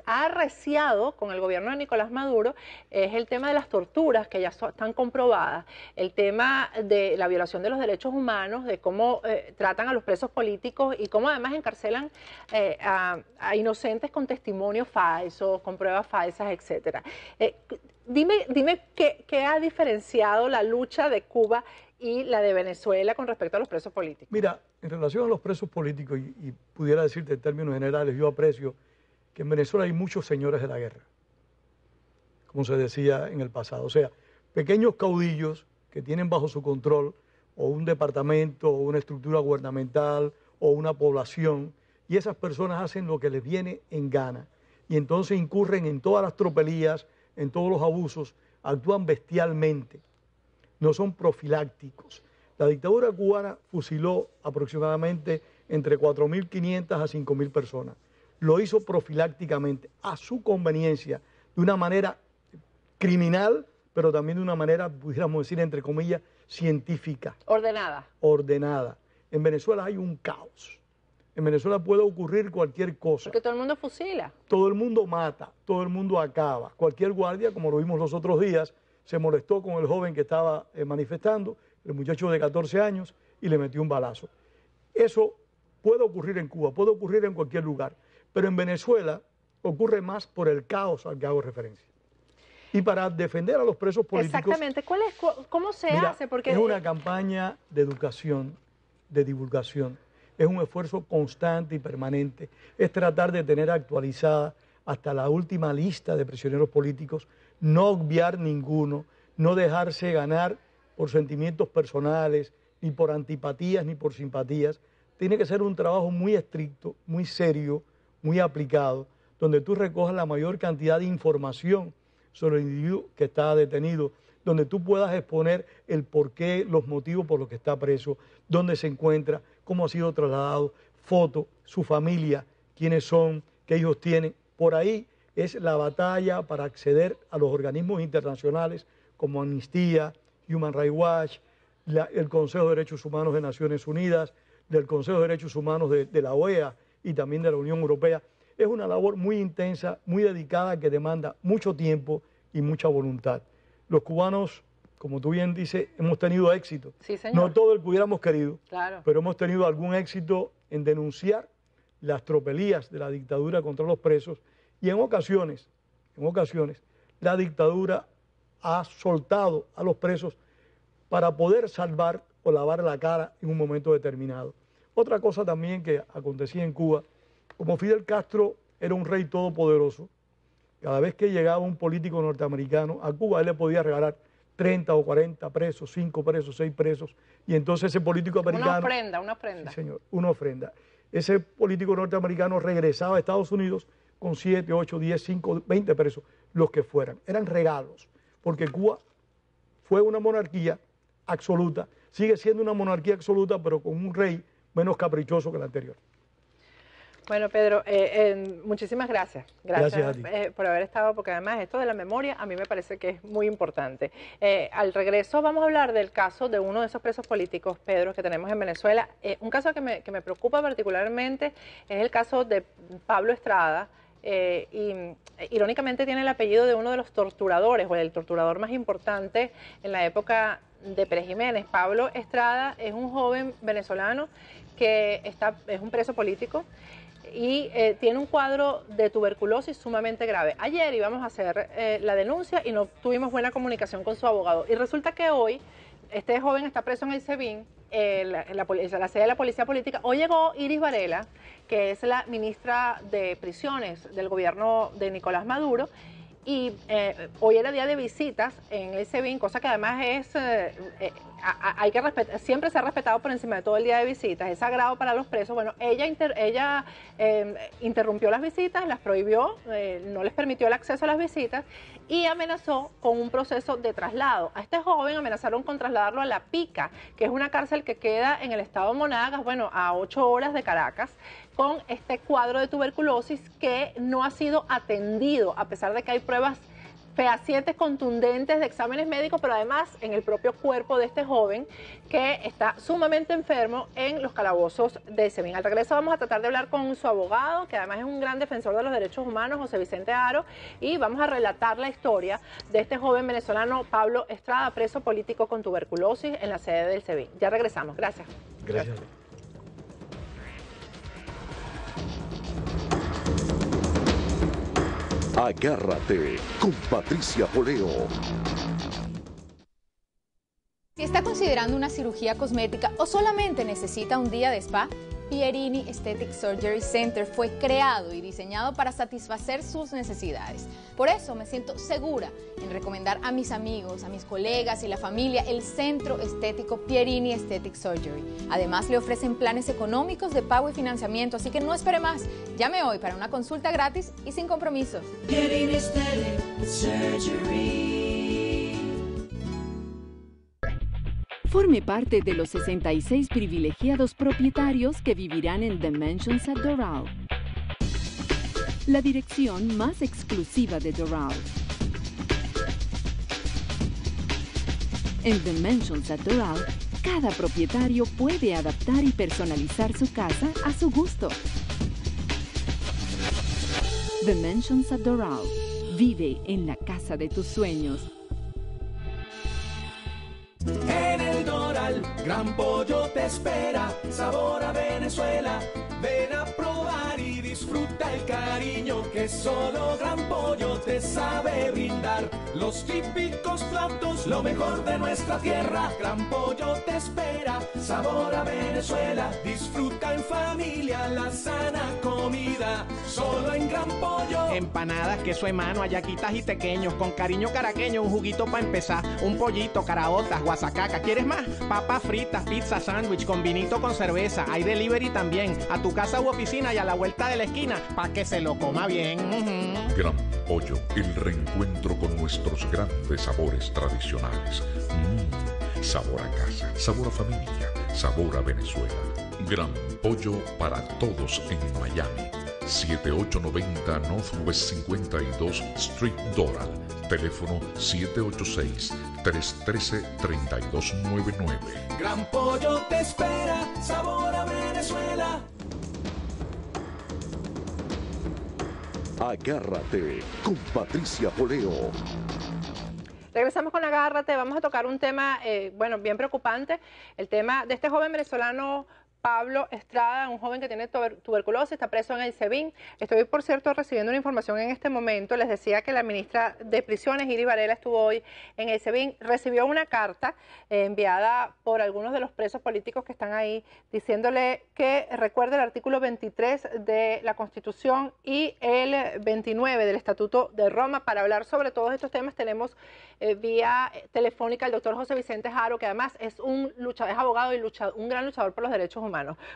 ha arreciado con el gobierno de Nicolás Maduro es el tema de las torturas que ya están comprobadas, el tema de la violación de los derechos humanos, de cómo tratan a los presos políticos y cómo además encarcelan a inocentes con testimonios falsos, con pruebas falsas, etcétera. Dime qué ha diferenciado la lucha de Cuba y la de Venezuela con respecto a los presos políticos. Mira, en relación a los presos políticos, y pudiera decirte en términos generales, yo aprecio que en Venezuela hay muchos señores de la guerra, como se decía en el pasado. O sea, pequeños caudillos que tienen bajo su control o un departamento, o una estructura gubernamental, o una población, y esas personas hacen lo que les viene en gana. Y entonces incurren en todas las tropelías, en todos los abusos, actúan bestialmente. No son profilácticos. La dictadura cubana fusiló aproximadamente entre 4.500 a 5.000 personas. Lo hizo profilácticamente, a su conveniencia, de una manera criminal, pero también de una manera, pudiéramos decir, entre comillas, científica. Ordenada. Ordenada. En Venezuela hay un caos. En Venezuela puede ocurrir cualquier cosa. Porque todo el mundo fusila. Todo el mundo mata, todo el mundo acaba. Cualquier guardia, como lo vimos los otros días, se molestó con el joven que estaba manifestando, el muchacho de 14 años, y le metió un balazo. Eso puede ocurrir en Cuba, puede ocurrir en cualquier lugar, pero en Venezuela ocurre más por el caos al que hago referencia. Y para defender a los presos políticos... Exactamente. ¿Cómo se hace? Porque es una campaña de educación, de divulgación. Es un esfuerzo constante y permanente. Es tratar de tener actualizada hasta la última lista de prisioneros políticos, no obviar ninguno, no dejarse ganar por sentimientos personales, ni por antipatías, ni por simpatías. Tiene que ser un trabajo muy estricto, muy serio, muy aplicado, donde tú recojas la mayor cantidad de información sobre el individuo que está detenido, donde tú puedas exponer el porqué, los motivos por los que está preso, dónde se encuentra, cómo ha sido trasladado, foto, su familia, quiénes son, qué hijos tienen. Por ahí es la batalla para acceder a los organismos internacionales como Amnistía, Human Rights Watch, el Consejo de Derechos Humanos de Naciones Unidas, del Consejo de Derechos Humanos de la OEA y también de la Unión Europea. Es una labor muy intensa, muy dedicada, que demanda mucho tiempo y mucha voluntad. Los cubanos, como tú bien dices, hemos tenido éxito. Sí, señor. No todo el que hubiéramos querido, claro, pero hemos tenido algún éxito en denunciar las tropelías de la dictadura contra los presos, y en ocasiones, la dictadura ha soltado a los presos para poder salvar o lavar la cara en un momento determinado. Otra cosa también que acontecía en Cuba, como Fidel Castro era un rey todopoderoso, cada vez que llegaba un político norteamericano a Cuba, él le podía regalar 30 o 40 presos, 5 presos, 6 presos, y entonces ese político americano... Una ofrenda. Sí, señor, una ofrenda. Ese político norteamericano regresaba a Estados Unidos con 7, 8, 10, 5, 20 presos, los que fueran. Eran regalos, porque Cuba fue una monarquía absoluta, sigue siendo una monarquía absoluta, pero con un rey menos caprichoso que el anterior. Bueno, Pedro, muchísimas gracias. Gracias a ti. Por haber estado, porque además esto de la memoria a mí me parece que es muy importante. Al regreso vamos a hablar del caso de uno de esos presos políticos, Pedro, que tenemos en Venezuela. Un caso que me preocupa particularmente es el caso de Pablo Estrada. Y irónicamente tiene el apellido de uno de los torturadores, o el torturador más importante en la época de Pérez Jiménez. Pablo Estrada es un joven venezolano que es un preso político y tiene un cuadro de tuberculosis sumamente grave. Ayer íbamos a hacer la denuncia y no tuvimos buena comunicación con su abogado. Y resulta que hoy este joven está preso en el SEBIN, la sede de la Policía Política. Hoy llegó Iris Varela, que es la ministra de Prisiones del gobierno de Nicolás Maduro, y hoy era día de visitas en el SEBIN, cosa que además es hay que respetar, siempre se ha respetado por encima de todo el día de visitas, es sagrado para los presos. Bueno, ella interrumpió las visitas, las prohibió, no les permitió el acceso a las visitas y amenazó con un proceso de traslado. A este joven amenazaron con trasladarlo a La Pica, que es una cárcel que queda en el estado de Monagas, bueno, a 8 horas de Caracas, con este cuadro de tuberculosis que no ha sido atendido, a pesar de que hay pruebas fehacientes, contundentes de exámenes médicos, pero además en el propio cuerpo de este joven que está sumamente enfermo en los calabozos de SEBIN. Al regreso vamos a tratar de hablar con su abogado, que además es un gran defensor de los derechos humanos, José Vicente Haro, y vamos a relatar la historia de este joven venezolano, Pablo Estrada, preso político con tuberculosis en la sede del SEBIN. Ya regresamos. Gracias. Gracias. Agárrate con Patricia Poleo. Si está considerando una cirugía cosmética o solamente necesita un día de spa, Pierini Aesthetic Surgery Center fue creado y diseñado para satisfacer sus necesidades. Por eso me siento segura en recomendar a mis amigos, a mis colegas y la familia el Centro Estético Pierini Aesthetic Surgery. Además, le ofrecen planes económicos de pago y financiamiento, así que no espere más. Llame hoy para una consulta gratis y sin compromiso. Pierini Aesthetic Surgery. Forme parte de los 66 privilegiados propietarios que vivirán en The Mansions at Doral, la dirección más exclusiva de Doral. En The Mansions at Doral, cada propietario puede adaptar y personalizar su casa a su gusto. The Mansions at Doral. Vive en la casa de tus sueños. En el Doral, Gran Pollo te espera, sabor a Venezuela. Ven a probar y disfruta el cariño que solo Gran Pollo te sabe brindar. Los típicos platos, lo mejor de nuestra tierra. Gran Pollo te espera, sabor a Venezuela. Disfruta en familia la sana comida, solo en Gran Pollo. Empanadas, queso de mano, hallaquitas y tequeños, con cariño caraqueño, un juguito para empezar, un pollito, caraotas, guasacaca. ¿Quieres más? Papas fritas, pizza, sándwich, con vinito, con cerveza. Hay delivery también, a tu casa u oficina y a la vuelta de la esquina, para que se lo coma bien. Gran Pollo, el reencuentro con nuestros grandes sabores tradicionales. Sabor a casa, sabor a familia, sabor a Venezuela. Gran Pollo para todos en Miami. 7890 Northwest 52 Street Doral. Teléfono 786-313-3299. Gran Pollo te espera, sabor a Venezuela. Agárrate con Patricia Poleo. Regresamos con Agárrate. Vamos a tocar un tema, bueno, bien preocupante. El tema de este joven venezolano, Pablo Estrada, un joven que tiene tuberculosis, está preso en el SEBIN. Estoy, por cierto, recibiendo una información en este momento. Les decía que la ministra de Prisiones, Iri Varela, estuvo hoy en el SEBIN. Recibió una carta enviada por algunos de los presos políticos que están ahí, diciéndole que recuerde el artículo 23 de la Constitución y el 29 del Estatuto de Roma. Para hablar sobre todos estos temas tenemos vía telefónica al doctor José Vicente Haro, que además es un luchador, es abogado y un gran luchador por los derechos humanos.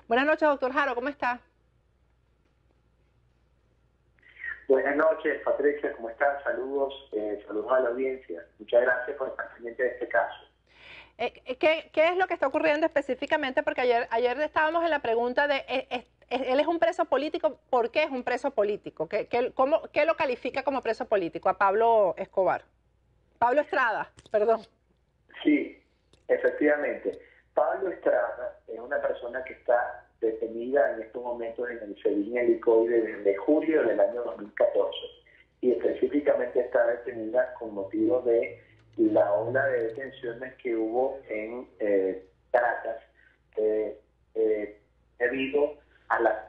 Buenas noches, doctor Haro, ¿cómo está? Buenas noches, Patricia, ¿cómo estás? Saludos, saludos a la audiencia. Muchas gracias por estar pendiente de este caso. ¿Qué es lo que está ocurriendo específicamente? Porque ayer estábamos en la pregunta de, él es un preso político, ¿por qué es un preso político? ¿Qué lo califica como preso político a Pablo Escobar? Pablo Estrada, perdón. Sí, efectivamente. Pablo Estrada es una persona que está detenida en estos momentos en el SEBIN Helicoide desde julio del año 2014 y específicamente está detenida con motivo de la ola de detenciones que hubo en Caracas debido a las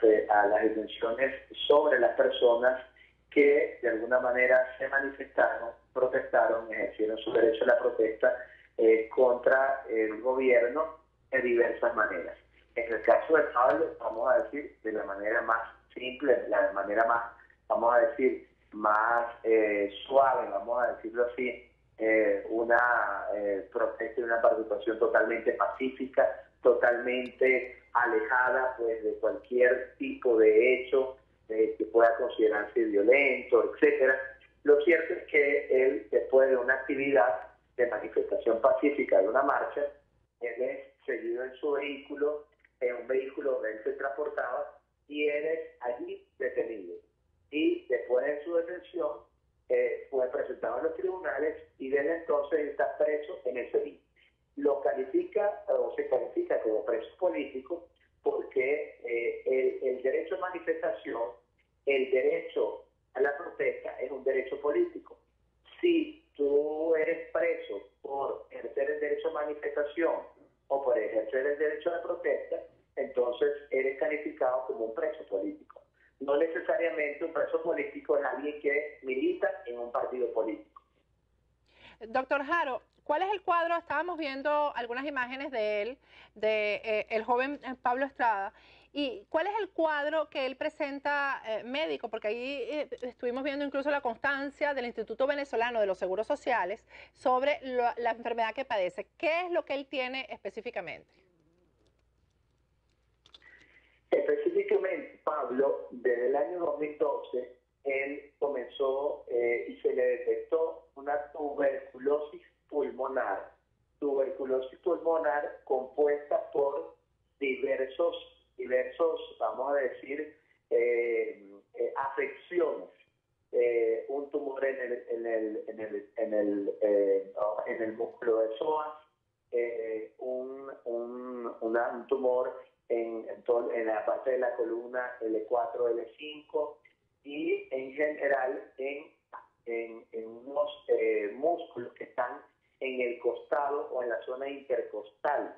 detenciones sobre las personas que de alguna manera se manifestaron, protestaron, ejercieron su derecho a la protesta contra el gobierno de diversas maneras. En el caso de Pablo, vamos a decir de la manera más simple, de la manera más, vamos a decir, más suave, vamos a decirlo así, una protesta y una participación totalmente pacífica, totalmente alejada pues de cualquier tipo de hecho que pueda considerarse violento, etcétera. Lo cierto es que él, después de una actividad de manifestación pacífica de una marcha, él es seguido en su vehículo, en un vehículo donde él se transportaba, y él es allí detenido. Y después de su detención fue presentado en los tribunales tribunales y desde entonces está preso en el SEBIN. Lo califica o se califica como preso político porque el derecho a manifestación, el derecho a la protesta es un derecho político. Si tú eres preso por ejercer el derecho a manifestación o por ejercer el derecho a la protesta, entonces eres calificado como un preso político. No necesariamente un preso político es alguien que milita en un partido político. Doctor Haro, ¿cuál es el cuadro? Estábamos viendo algunas imágenes de él, el joven Pablo Estrada. ¿Y cuál es el cuadro que él presenta médico? Porque ahí estuvimos viendo incluso la constancia del Instituto Venezolano de los Seguros Sociales sobre la enfermedad que padece. ¿Qué es lo que él tiene específicamente? Específicamente, Pablo, desde el año 2012, él comenzó y se le detectó una tuberculosis pulmonar compuesta por diversos, vamos a decir, afecciones. Un tumor en el músculo de psoas, un tumor en la parte de la columna L4, L5 y en general en unos músculos que están en el costado o en la zona intercostal,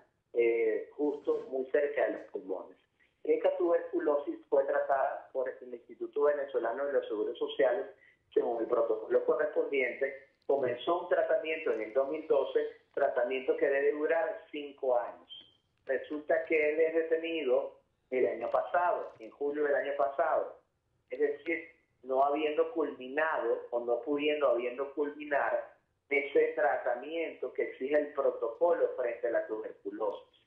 justo muy cerca de los pulmones. Esta tuberculosis fue tratada por el Instituto Venezolano de los Seguros Sociales según el protocolo correspondiente. Comenzó un tratamiento en el 2012, tratamiento que debe durar 5 años. Resulta que él es detenido el año pasado, en julio del año pasado, es decir, no habiendo culminado o no habiendo culminar ese tratamiento que exige el protocolo frente a la tuberculosis.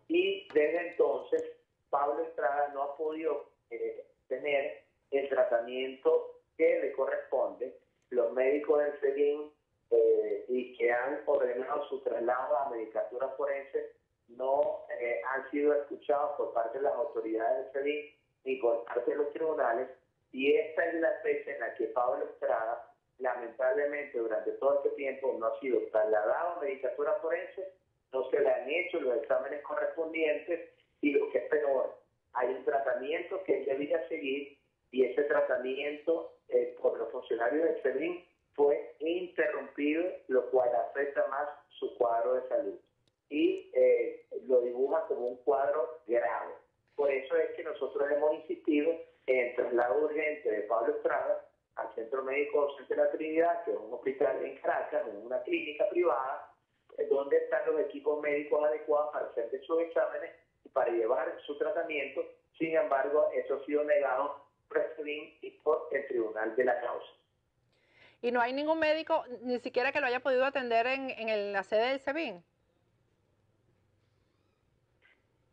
Y desde entonces, Pablo Estrada no ha podido tener el tratamiento que le corresponde. Los médicos del SEBIN y que han ordenado su traslado a medicatura forense no han sido escuchados por parte de las autoridades del SEBIN ni por parte de los tribunales, y esta es la fecha en la que Pablo Estrada, lamentablemente durante todo este tiempo, no ha sido trasladado a medicatura forense, no se le han hecho los exámenes correspondientes, y lo que es peor, hay un tratamiento que él debía seguir, y ese tratamiento por los funcionarios del SEBIN fue interrumpido, lo cual afecta más su cuadro de salud y lo dibuja como un cuadro grave. Por eso es que nosotros hemos insistido en el traslado urgente de Pablo Estrada al Centro Médico Docente de la Trinidad, que es un hospital en Caracas, en una clínica privada, donde están los equipos médicos adecuados para hacer sus exámenes y para llevar su tratamiento. Sin embargo, eso ha sido negado por el SEBIN y por el tribunal de la causa. ¿Y no hay ningún médico, ni siquiera que lo haya podido atender en la sede del SEBIN?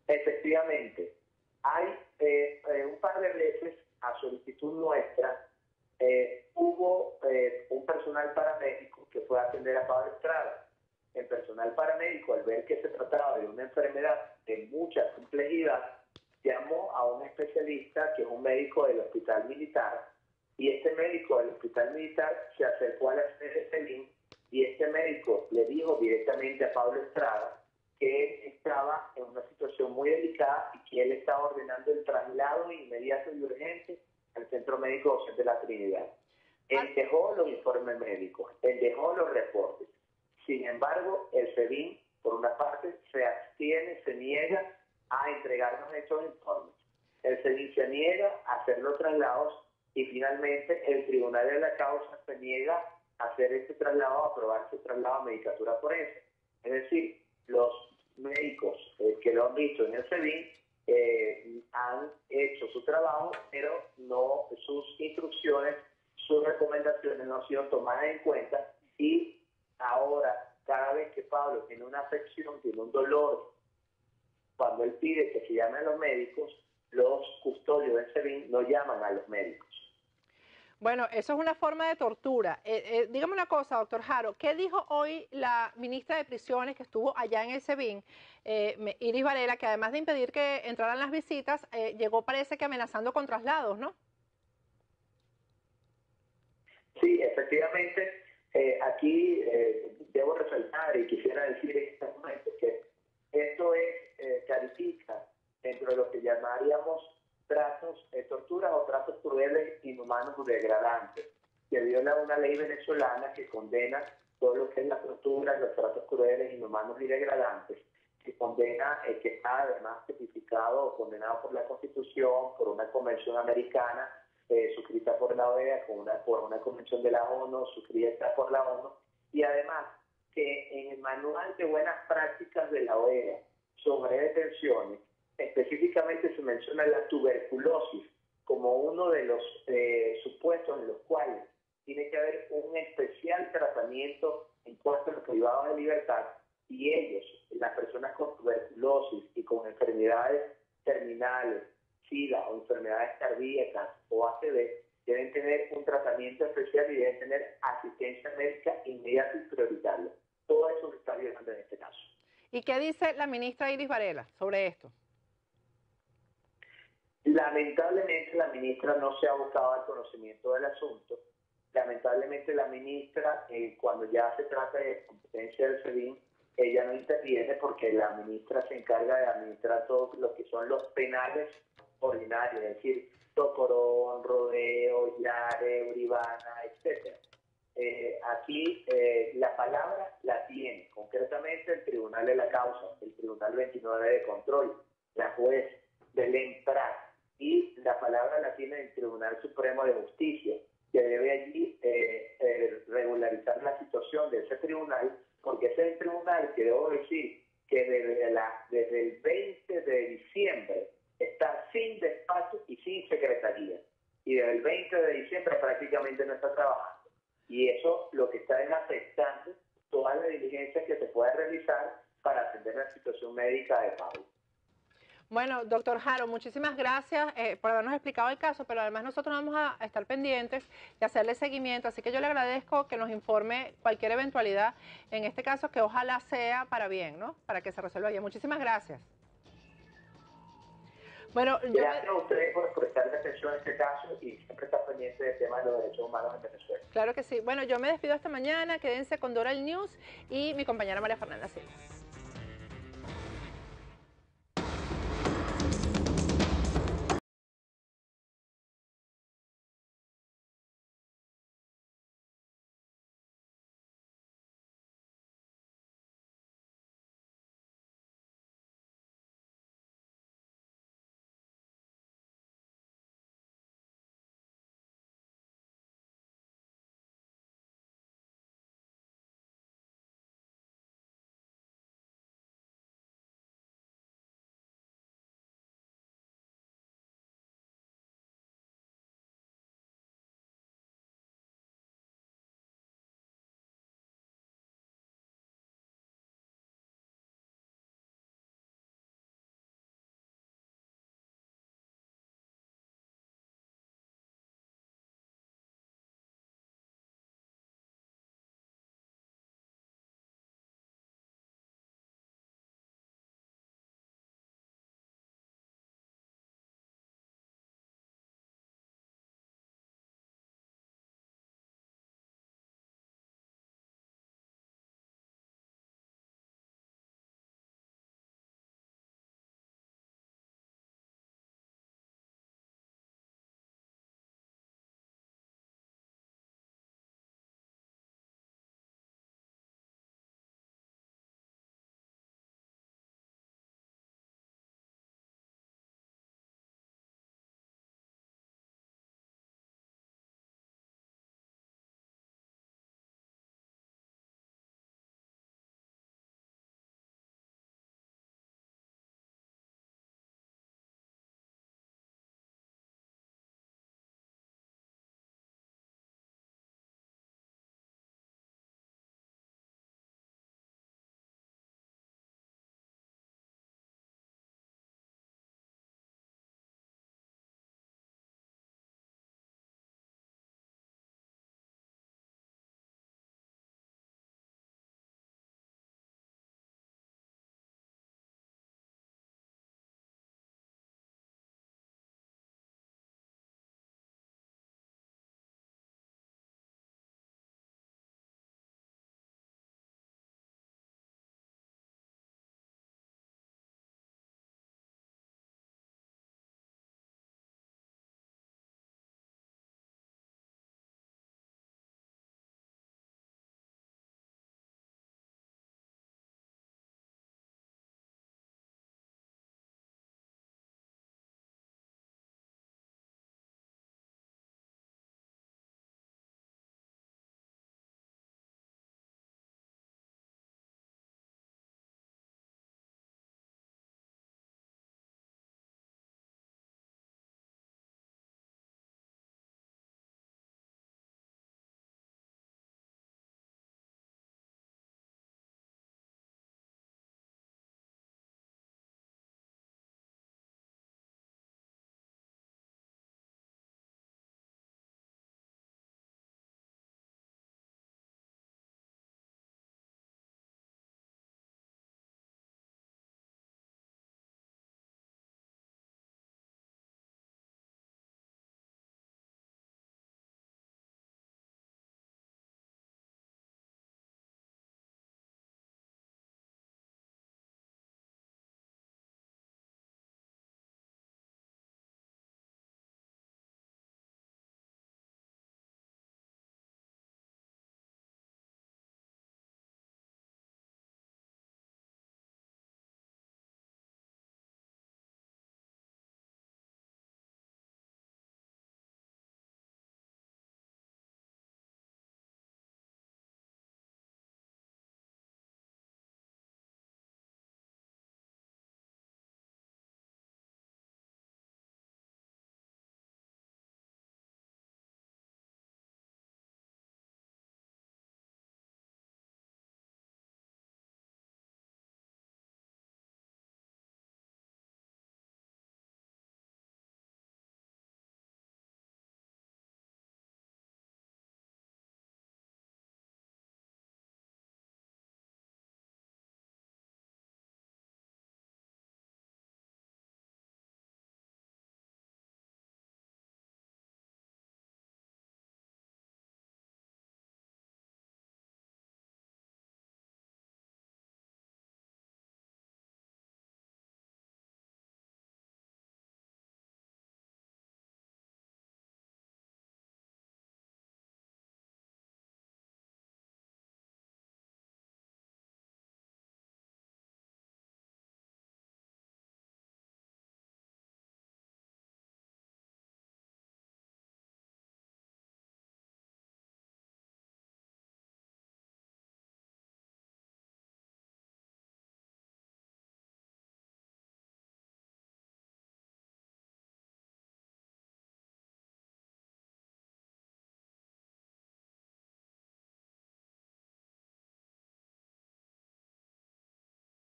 Efectivamente, hay un par de veces a solicitud nuestra hubo un personal paramédico que fue a atender a Pablo Estrada. El personal paramédico, al ver que se trataba de una enfermedad de mucha complejidad, llamó a un especialista que es un médico del Hospital Militar, y este médico del Hospital Militar se acercó a la sede de SEBIN y este médico le dijo directamente a Pablo Estrada que él estaba en una situación muy delicada y que él estaba ordenando el traslado inmediato y urgente al Centro Médico Docente de la Trinidad. Él dejó los informes médicos, él dejó los reportes. Sin embargo, el SEBIN, por una parte, se abstiene, se niega a entregarnos estos informes. El SEBIN se niega a hacer los traslados y finalmente el tribunal de la causa se niega a hacer este traslado, a aprobar este traslado a medicatura forense. Es decir, los médicos que lo han visto en el SEBIN han hecho su trabajo, pero no sus instrucciones, sus recomendaciones no han sido tomadas en cuenta, y ahora cada vez que Pablo tiene una afección, tiene un dolor, cuando él pide que se llame a los médicos, los custodios del SEBIN no llaman a los médicos. Bueno, eso es una forma de tortura. Dígame una cosa, doctor Haro, ¿qué dijo hoy la ministra de Prisiones que estuvo allá en el SEBIN, Iris Varela, que además de impedir que entraran las visitas, llegó parece que amenazando con traslados, ¿no? Sí, efectivamente, aquí debo resaltar y quisiera decir en este momento que esto califica dentro de lo que llamaríamos torturas o tratos crueles, inhumanos o degradantes, que viola una ley venezolana que condena todo lo que es la tortura, los tratos crueles, inhumanos y degradantes, que condena, que está además tipificado o condenado por la Constitución, por una convención americana suscrita por la OEA, por una convención de la ONU, suscrita por la ONU, y además que en el manual de buenas prácticas de la OEA sobre detenciones, específicamente se menciona la tuberculosis como uno de los supuestos en los cuales tiene que haber un especial tratamiento en cuanto a los privados de libertad, y ellos, las personas con tuberculosis y con enfermedades terminales, SIDA o enfermedades cardíacas o ACV, deben tener un tratamiento especial y deben tener asistencia médica inmediata y prioritaria. Todo eso se está violando en este caso. ¿Y qué dice la ministra Iris Varela sobre esto? Lamentablemente la ministra no se ha buscado al conocimiento del asunto. Lamentablemente la ministra, cuando ya se trata de competencia del SEBIN, ella no interviene porque la ministra se encarga de administrar todo lo que son los penales ordinarios, es decir, Tocorón, Rodeo, Yare, Uribana, etc. Aquí la palabra la tiene concretamente el Tribunal de la Causa, el Tribunal 29 de Control, la juez Belén Prat, y la palabra la tiene el Tribunal Supremo de Justicia, que debe allí regularizar la situación de ese tribunal, porque ese es el tribunal que debo decir que desde el 20 de diciembre está sin despacho y sin secretaría. Y desde el 20 de diciembre prácticamente no está trabajando. Y eso lo que está es afectando todas las diligencias que se puede realizar para atender la situación médica de Pablo. Bueno, doctor Haro, muchísimas gracias por habernos explicado el caso, pero además nosotros vamos a estar pendientes y hacerle seguimiento, así que yo le agradezco que nos informe cualquier eventualidad en este caso, que ojalá sea para bien, ¿no? Para que se resuelva bien. Muchísimas gracias. Bueno, gracias a ustedes por prestarle atención a este caso y siempre estar pendiente del tema de los derechos humanos en Venezuela. Claro que sí. Bueno, yo me despido esta mañana, quédense con Doral News y mi compañera María Fernanda Silva.